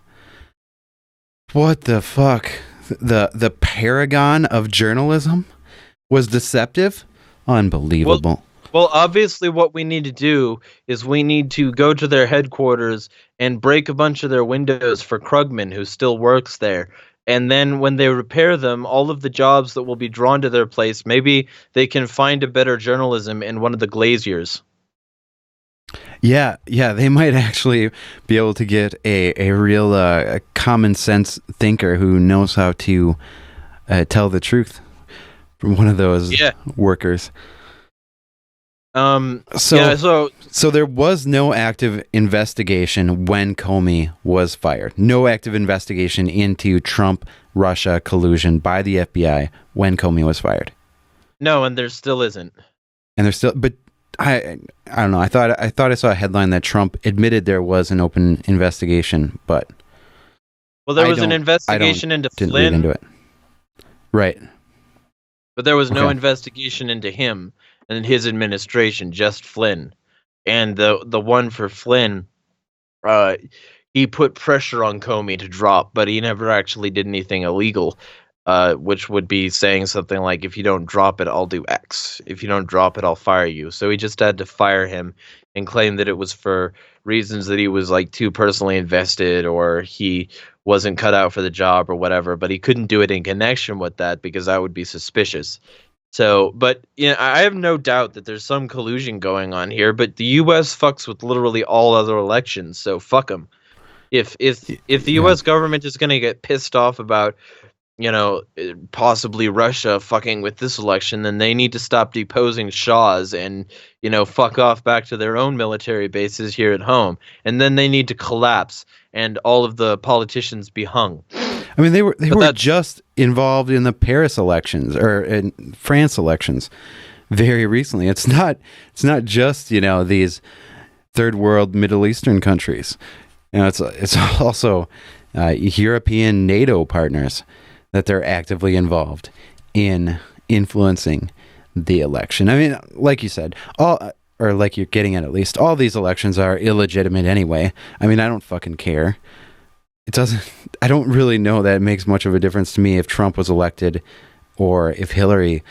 What the fuck? The paragon of journalism was deceptive? Unbelievable. Well, obviously what we need to do is we need to go to their headquarters and break a bunch of their windows for Krugman, who still works there. And then when they repair them, all of the jobs that will be drawn to their place, maybe they can find a better journalism in one of the Glaziers. Yeah, they might actually be able to get a real common sense thinker who knows how to tell the truth from one of those workers. So there was no active investigation when Comey was fired. No active investigation into Trump-Russia collusion by the FBI when Comey was fired. No, and there still isn't. But I don't know. I thought I saw a headline that Trump admitted there was an open investigation, but there was an investigation into Flynn. Didn't read into it. Right. But there was no investigation into him and his administration, just Flynn. And the one for Flynn, he put pressure on Comey to drop, but he never actually did anything illegal. Which would be saying something like, if you don't drop it, I'll do X. If you don't drop it, I'll fire you. So he just had to fire him and claim that it was for reasons that he was like too personally invested or he wasn't cut out for the job or whatever. But he couldn't do it in connection with that because that would be suspicious. So, but I have no doubt that there's some collusion going on here. But the U.S. fucks with literally all other elections, so fuck them. If the U.S. government is going to get pissed off about possibly Russia fucking with this election, then they need to stop deposing shahs and, fuck off back to their own military bases here at home. And then they need to collapse and all of the politicians be hung. I mean, they were just involved in the Paris elections or in France elections very recently. It's not just, these third world Middle Eastern countries. It's also European NATO partners that they're actively involved in influencing the election. I mean, like you said, like you're getting at least, all these elections are illegitimate anyway. I mean, I don't fucking care. I don't really know that it makes much of a difference to me if Trump was elected or if Hillary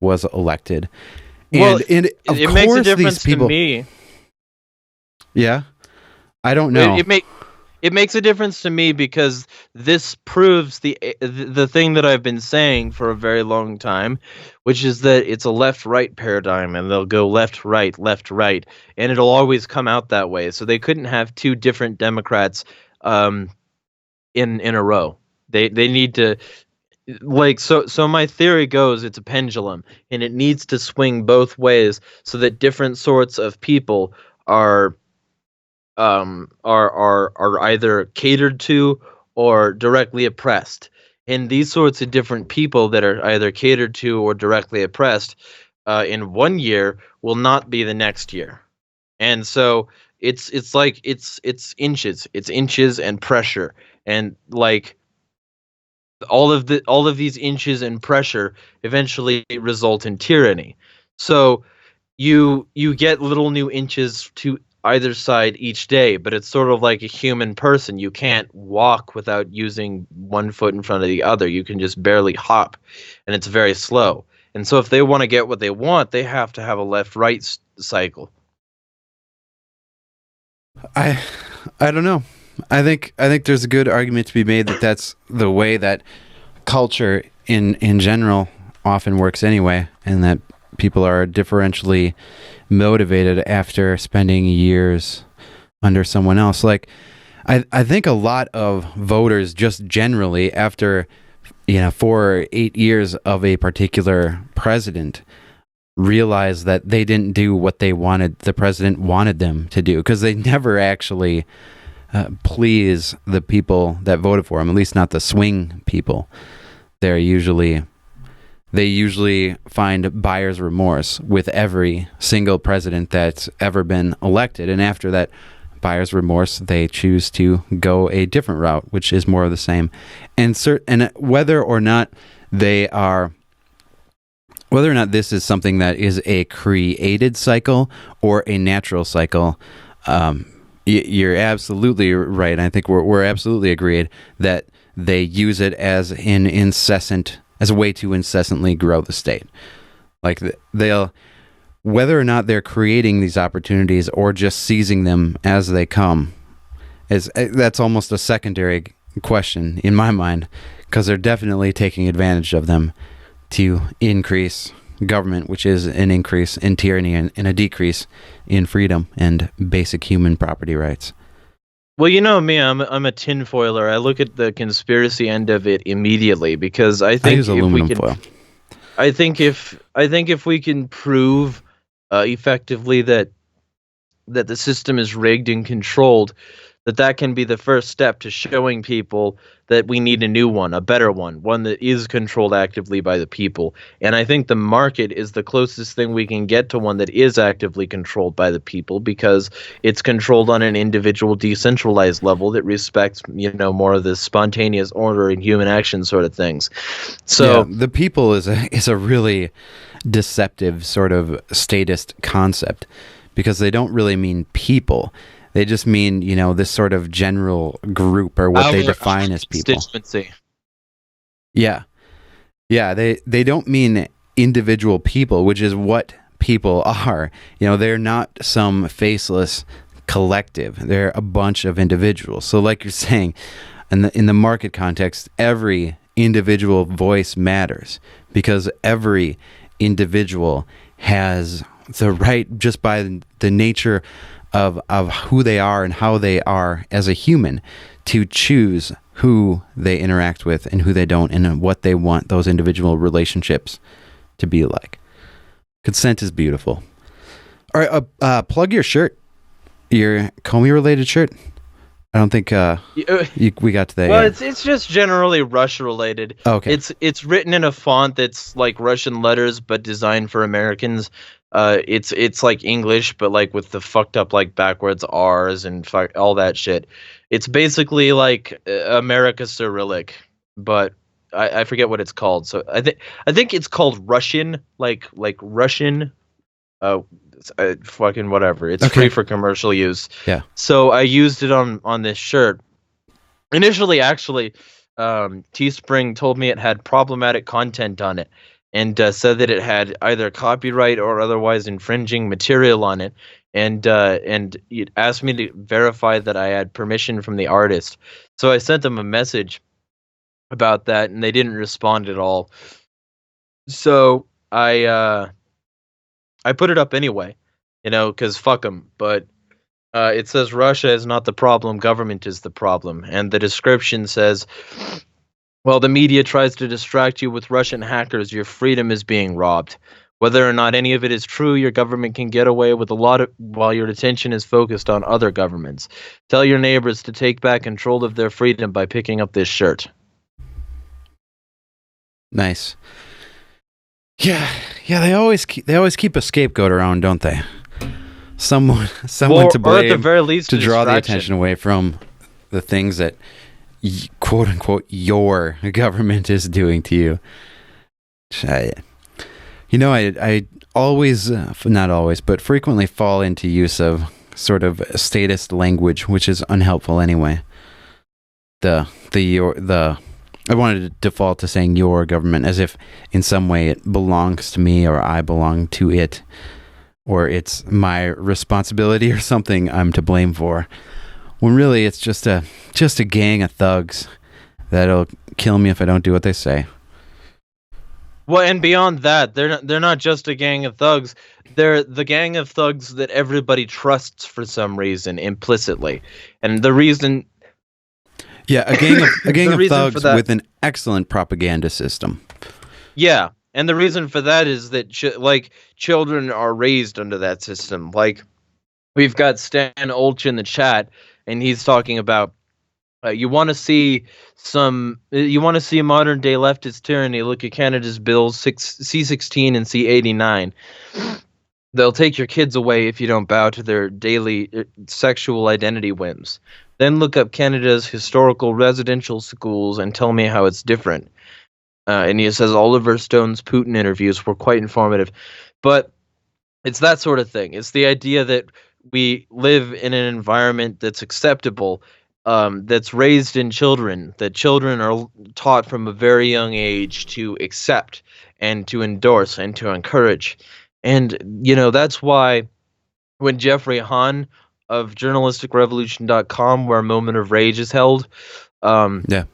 was elected. It makes a difference to me. Yeah. I don't know. It makes a difference to me because this proves the thing that I've been saying for a very long time, which is that it's a left-right paradigm, and they'll go left-right, left-right, and it'll always come out that way. So they couldn't have two different Democrats in a row. They need to so my theory goes it's a pendulum, and it needs to swing both ways so that different sorts of people are either catered to or directly oppressed. And these sorts of different people that are either catered to or directly oppressed in one year will not be the next year. And so it's inches and pressure, and like all of these inches and pressure eventually result in tyranny. So you get little new inches to either side each day, but it's sort of like a human person. You can't walk without using one foot in front of the other. You can just barely hop, and it's very slow. And so if they want to get what they want, they have to have a left-right cycle. I don't know. I think there's a good argument to be made that that's the way that culture in general often works anyway, and that people are differentially motivated after spending years under someone else. Like, I think a lot of voters just generally after 4 or 8 years of a particular president realize that they didn't do what the president wanted them to do, because they never actually please the people that voted for him, at least not the swing people. They're usually they usually find buyer's remorse with every single president that's ever been elected. And after that buyer's remorse, they choose to go a different route, which is more of the same. And whether or not this is something that is a created cycle or a natural cycle, you're absolutely right. I think we're absolutely agreed that they use it as a way to incessantly grow the state. Like they'll, whether or not they're creating these opportunities or just seizing them as they come, that's almost a secondary question in my mind, because they're definitely taking advantage of them to increase government, which is an increase in tyranny and a decrease in freedom and basic human property rights. Well, you know me, I'm a tinfoiler. I look at the conspiracy end of it immediately, because I think use aluminum foil. I think if we can prove effectively that the system is rigged and controlled, that can be the first step to showing people that we need a new one, a better one that is controlled actively by the people. And I think the market is the closest thing we can get to one that is actively controlled by the people, because it's controlled on an individual, decentralized level that respects, more of the spontaneous order and human action sort of things. So the people is a really deceptive sort of statist concept, because they don't really mean people. They just mean, this sort of general group, or what they define as people. Constituency. Yeah. Yeah, they don't mean individual people, which is what people are. They're not some faceless collective. They're a bunch of individuals. So like you're saying, in the market context, every individual voice matters, because every individual has the right, just by the nature of who they are and how they are as a human, to choose who they interact with and who they don't, and what they want those individual relationships to be like. Consent is beautiful. All right, plug your shirt, your Comey related shirt. I don't think we got to that well, yet. It's just generally Russia related. Okay. It's written in a font that's like Russian letters but designed for Americans. It's like English, but like with the fucked up like backwards R's and all that shit. It's basically like America Cyrillic, but I forget what it's called. So I think it's called Russian, like Russian. Fucking whatever. It's free for commercial use. Yeah. So I used it on this shirt. Initially, actually, Teespring told me it had problematic content on it, and said that it had either copyright or otherwise infringing material on it, and it asked me to verify that I had permission from the artist. So I sent them a message about that, and they didn't respond at all. So I put it up anyway, because fuck them. But it says Russia is not the problem, government is the problem. And the description says, while the media tries to distract you with Russian hackers, your freedom is being robbed. Whether or not any of it is true, your government can get away with a lot while your attention is focused on other governments. Tell your neighbors to take back control of their freedom by picking up this shirt. Nice. Yeah. They always keep a scapegoat around, don't they? Someone to blame, or at the very least, to draw the attention away from the things that, quote unquote, your government is doing to you. I always, not always, but frequently fall into use of sort of statist language, which is unhelpful anyway. I wanted to default to saying your government as if in some way it belongs to me, or I belong to it, or it's my responsibility or something I'm to blame for. When really it's just a gang of thugs that'll kill me if I don't do what they say. Well, and beyond that, they're not just a gang of thugs. They're the gang of thugs that everybody trusts for some reason implicitly. And the reason... Yeah, a gang of thugs with an excellent propaganda system. Yeah, and the reason for that is that children are raised under that system. Like, we've got Stan Olch in the chat, and he's talking about You want to see you want to see modern day leftist tyranny. Look at Canada's bills C-16 and C-89. They'll take your kids away if you don't bow to their daily sexual identity whims. Then look up Canada's historical residential schools and tell me how it's different. And he says Oliver Stone's Putin interviews were quite informative. But it's that sort of thing. It's the idea that we live in an environment that's acceptable, that's raised in children, that children are taught from a very young age to accept and to endorse and to encourage. And, that's why when Jeffrey Hahn of journalisticrevolution.com, where Moment of Rage is held, he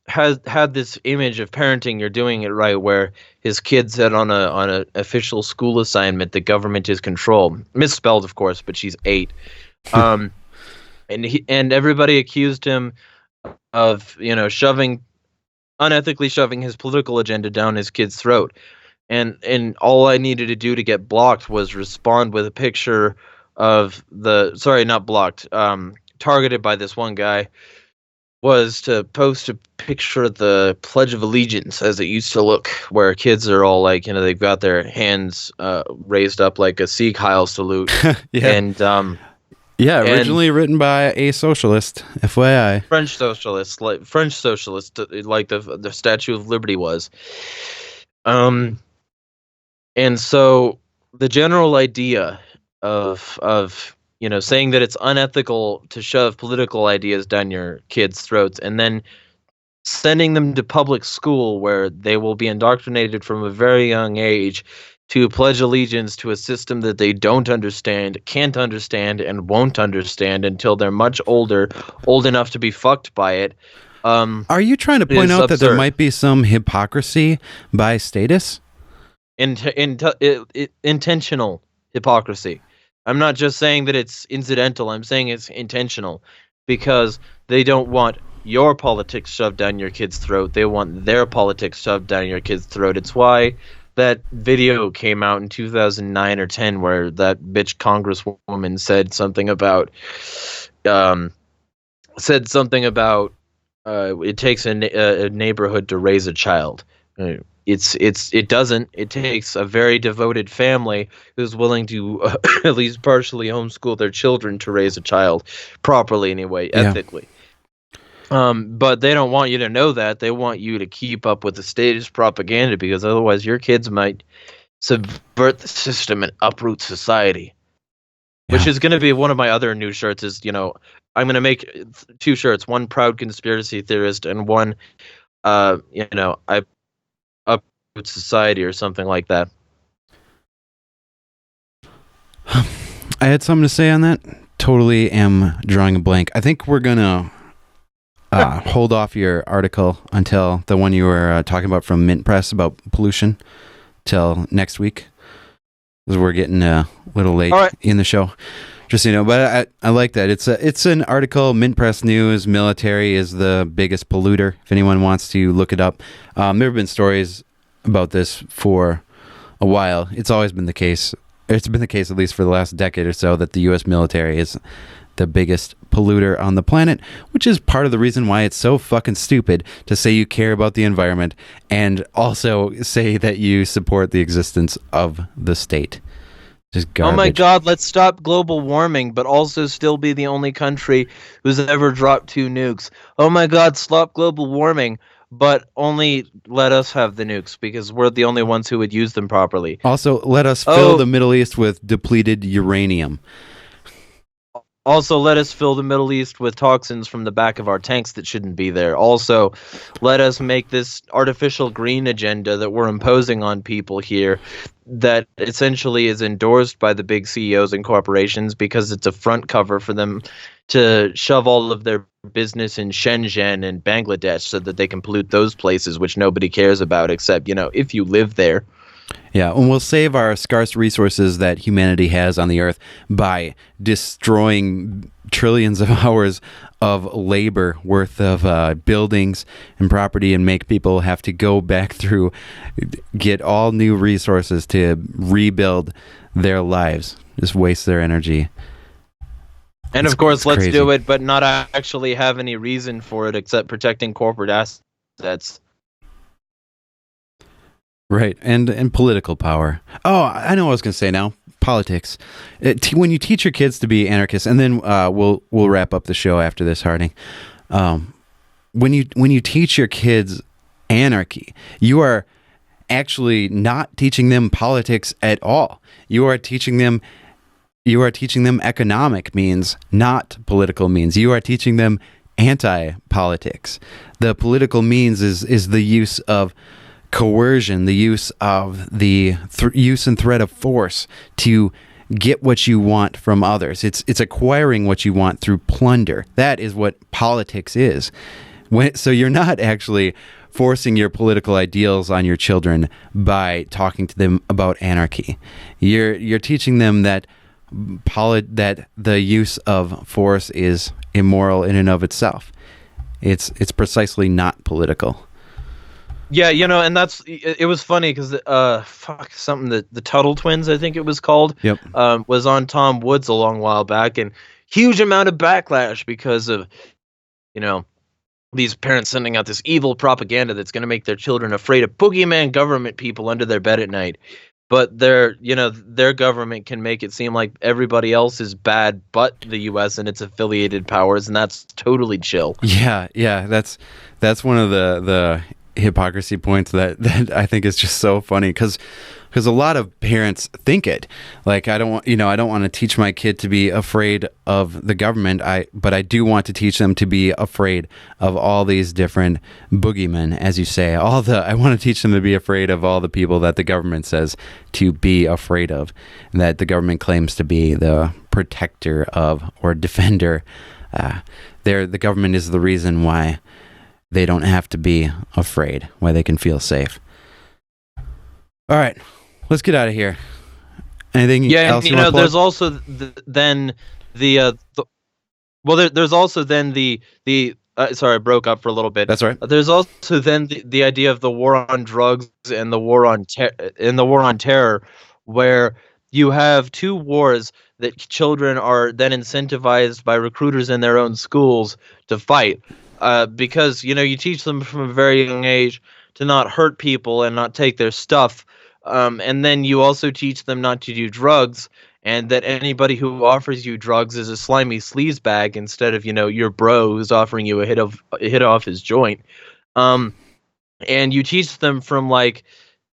has had this image of parenting, you're doing it right, where his kid said on a official school assignment that government is control, misspelled of course, but she's 8. And everybody accused him of unethically shoving his political agenda down his kid's throat. And all I needed to do to get blocked was respond with a picture of targeted by this one guy, was to post a picture of the Pledge of Allegiance as it used to look, where kids are all like, they've got their hands raised up like a Sieg Heil salute. Yeah. And originally written by a socialist, FYI. French socialist, like the Statue of Liberty was. And so the general idea of saying that it's unethical to shove political ideas down your kids' throats and then sending them to public school where they will be indoctrinated from a very young age to pledge allegiance to a system that they don't understand, can't understand, and won't understand until they're much old enough to be fucked by it. Are you trying to point out that there might be some hypocrisy by status? Intentional hypocrisy. I'm not just saying that it's incidental. I'm saying it's intentional, because they don't want your politics shoved down your kid's throat. They want their politics shoved down your kid's throat. It's why that video came out in 2009 or 10 where that bitch congresswoman said something about it takes a neighborhood to raise a child. It doesn't. It takes a very devoted family who's willing to at least partially homeschool their children to raise a child properly, anyway, ethically. But they don't want you to know that. They want you to keep up with the status propaganda, because otherwise your kids might subvert the system and uproot society. Yeah. Which is going to be one of my other new shirts. Is I'm going to make 2 shirts: one proud conspiracy theorist, and one I uproot society, or something like that. I had something to say on that. Totally am drawing a blank. I think we're gonna hold off your article until the one you were talking about from Mint Press about pollution till next week, because we're getting a little late in the show. Just but I like that. It's an article. Mint Press News. Military is the biggest polluter. If anyone wants to look it up, there have been stories about this for a while. It's always been the case. It's been the case at least for the last decade or so that the U.S. military is the biggest polluter on the planet, which is part of the reason why it's so fucking stupid to say you care about the environment and also say that you support the existence of the state. Just garbage. Oh my God, let's stop global warming, but also still be the only country who's ever dropped 2 nukes. Oh my God, stop global warming, but only let us have the nukes, because we're the only ones who would use them properly. Also, let us fill the Middle East with depleted uranium. Also, let us fill the Middle East with toxins from the back of our tanks that shouldn't be there. Also, let us make this artificial green agenda that we're imposing on people here, that essentially is endorsed by the big CEOs and corporations, because it's a front cover for them to shove all of their business in Shenzhen and Bangladesh so that they can pollute those places, which nobody cares about except, if you live there. Yeah, and we'll save our scarce resources that humanity has on the earth by destroying trillions of hours of labor worth of buildings and property, and make people have to go back through, get all new resources to rebuild their lives, just waste their energy. And of course, let's do it, but not actually have any reason for it except protecting corporate assets. Right, and political power. Oh, I know what I was going to say now. Politics. When you teach your kids to be anarchists, and then we'll wrap up the show after this, Harding. When you teach your kids anarchy, you are actually not teaching them politics at all. You are teaching them economic means, not political means. You are teaching them anti-politics. The political means is the use of coercion, the use of the use and threat of force to get what you want from others. It's acquiring what you want through plunder. That is what politics is. So you're not actually forcing your political ideals on your children by talking to them about anarchy. You're teaching them that that the use of force is immoral in and of itself. It's precisely not political. Yeah, and it was funny because something that the Tuttle Twins, I think it was called, yep. Was on Tom Woods a long while back, and huge amount of backlash because of these parents sending out this evil propaganda that's going to make their children afraid of boogeyman government people under their bed at night. But their government can make it seem like everybody else is bad but the U.S. and its affiliated powers, and that's totally chill. Yeah, that's one of the hypocrisy points that I think is just so funny because a lot of parents think it. Like I don't want to teach my kid to be afraid of the government. But I do want to teach them to be afraid of all these different boogeymen, as you say. I want to teach them to be afraid of all the people that the government says to be afraid of, and that the government claims to be the protector of or defender. The government is the reason why they don't have to be afraid, why they can feel safe. All right, let's get out of here. Anything else you want to plug? There's also there's also then the sorry, I broke up for a little bit. That's right. There's also then the idea of the war on drugs and the war on terror, where you have two wars that children are then incentivized by recruiters in their own schools to fight. Because you teach them from a very young age to not hurt people and not take their stuff, and then you also teach them not to do drugs, and that anybody who offers you drugs is a slimy sleazebag instead of your bro who's offering you a hit off his joint. And you teach them from like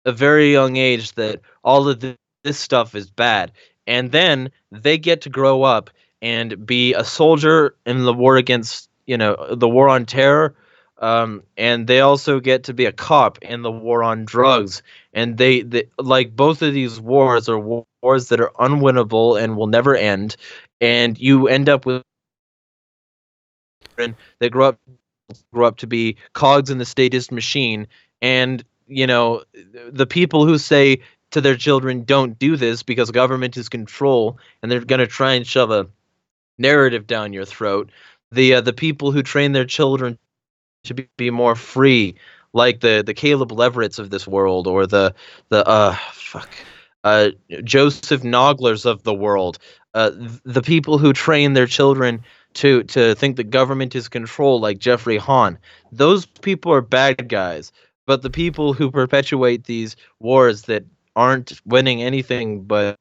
a very young age that all of this stuff is bad, and then they get to grow up and be a soldier in the war against the war on terror, and they also get to be a cop in the war on drugs. And they like both of these wars are wars that are unwinnable and will never end. And you end up with they grow up to be cogs in the statist machine. And the people who say to their children, "Don't do this because government is control," and they're going to try and shove a narrative down your throat. The people who train their children to be more free, like the Caleb Leveretts of this world, or the Joseph Noglers of the world, the people who train their children to think that government is control, like Jeffrey Hahn. Those people are bad guys, but the people who perpetuate these wars that aren't winning anything but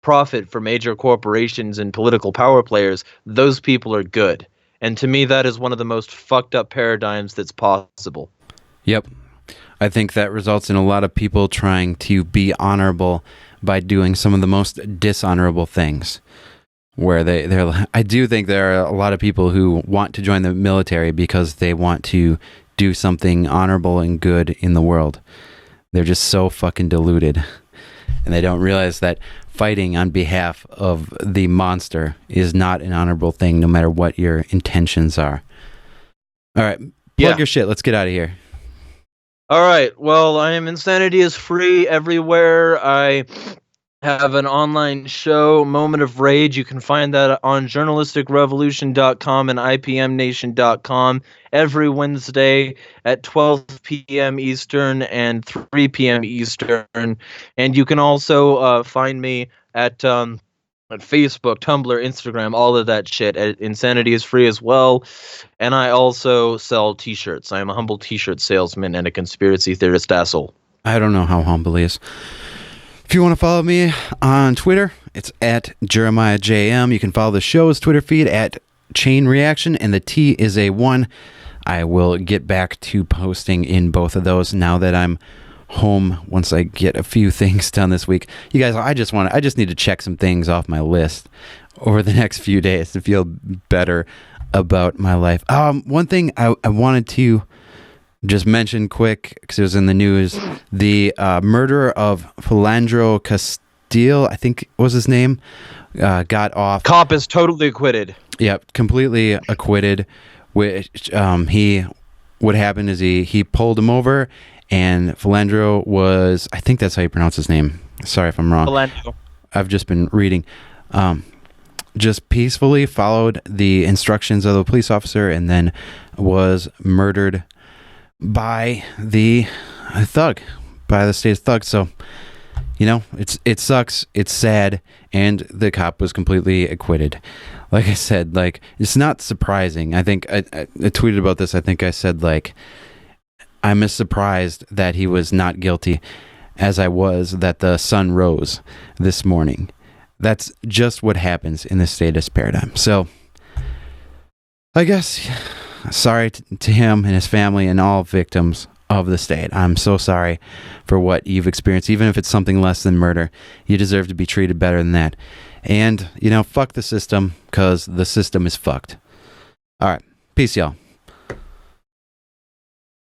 profit for major corporations and political power players, those people are good. And to me, that is one of the most fucked up paradigms that's possible. Yep. I think that results in a lot of people trying to be honorable by doing some of the most dishonorable things. Where I do think there are a lot of people who want to join the military because they want to do something honorable and good in the world. They're just so fucking deluded. And they don't realize that fighting on behalf of the monster is not an honorable thing, no matter what your intentions are. All right, plug your shit. Let's get out of here. All right. Well, Insanity is free everywhere. I have an online show, Moment of Rage. You can find that on journalisticrevolution.com and IPMnation.com every Wednesday at 12 p.m. Eastern and 3 p.m. Eastern. And you can also find me at on Facebook, Tumblr, Instagram, all of that shit. Insanity is free as well. And I also sell t-shirts. I am a humble t-shirt salesman and a conspiracy theorist asshole. I don't know how humble he is. If you want to follow me on Twitter, it's at JeremiahJM. You can follow the show's Twitter feed at Chain Reaction, and the T is a 1. I will get back to posting in both of those now that I'm home, once I get a few things done this week. You guys, I just need to check some things off my list over the next few days to feel better about my life. One thing I wanted to just mention quick, because it was in the news, the murderer of Philando Castile, I think was his name, got off. Cop is totally acquitted. Yep, completely acquitted. Which what happened is he pulled him over, and Philando was, I think that's how you pronounce his name. Sorry if I'm wrong. Philando. I've just been reading. Just peacefully followed the instructions of the police officer, and then was murdered by the state's thug. So, it sucks. It's sad, and the cop was completely acquitted. Like I said, it's not surprising. I think I tweeted about this. I think I said, I'm as surprised that he was not guilty as I was that the sun rose this morning. That's just what happens in the statist paradigm. So, I guess, sorry to him and his family and all victims of the state. I'm so sorry for what you've experienced. Even if it's something less than murder, you deserve to be treated better than that. And, fuck the system, because the system is fucked. All right. Peace, y'all.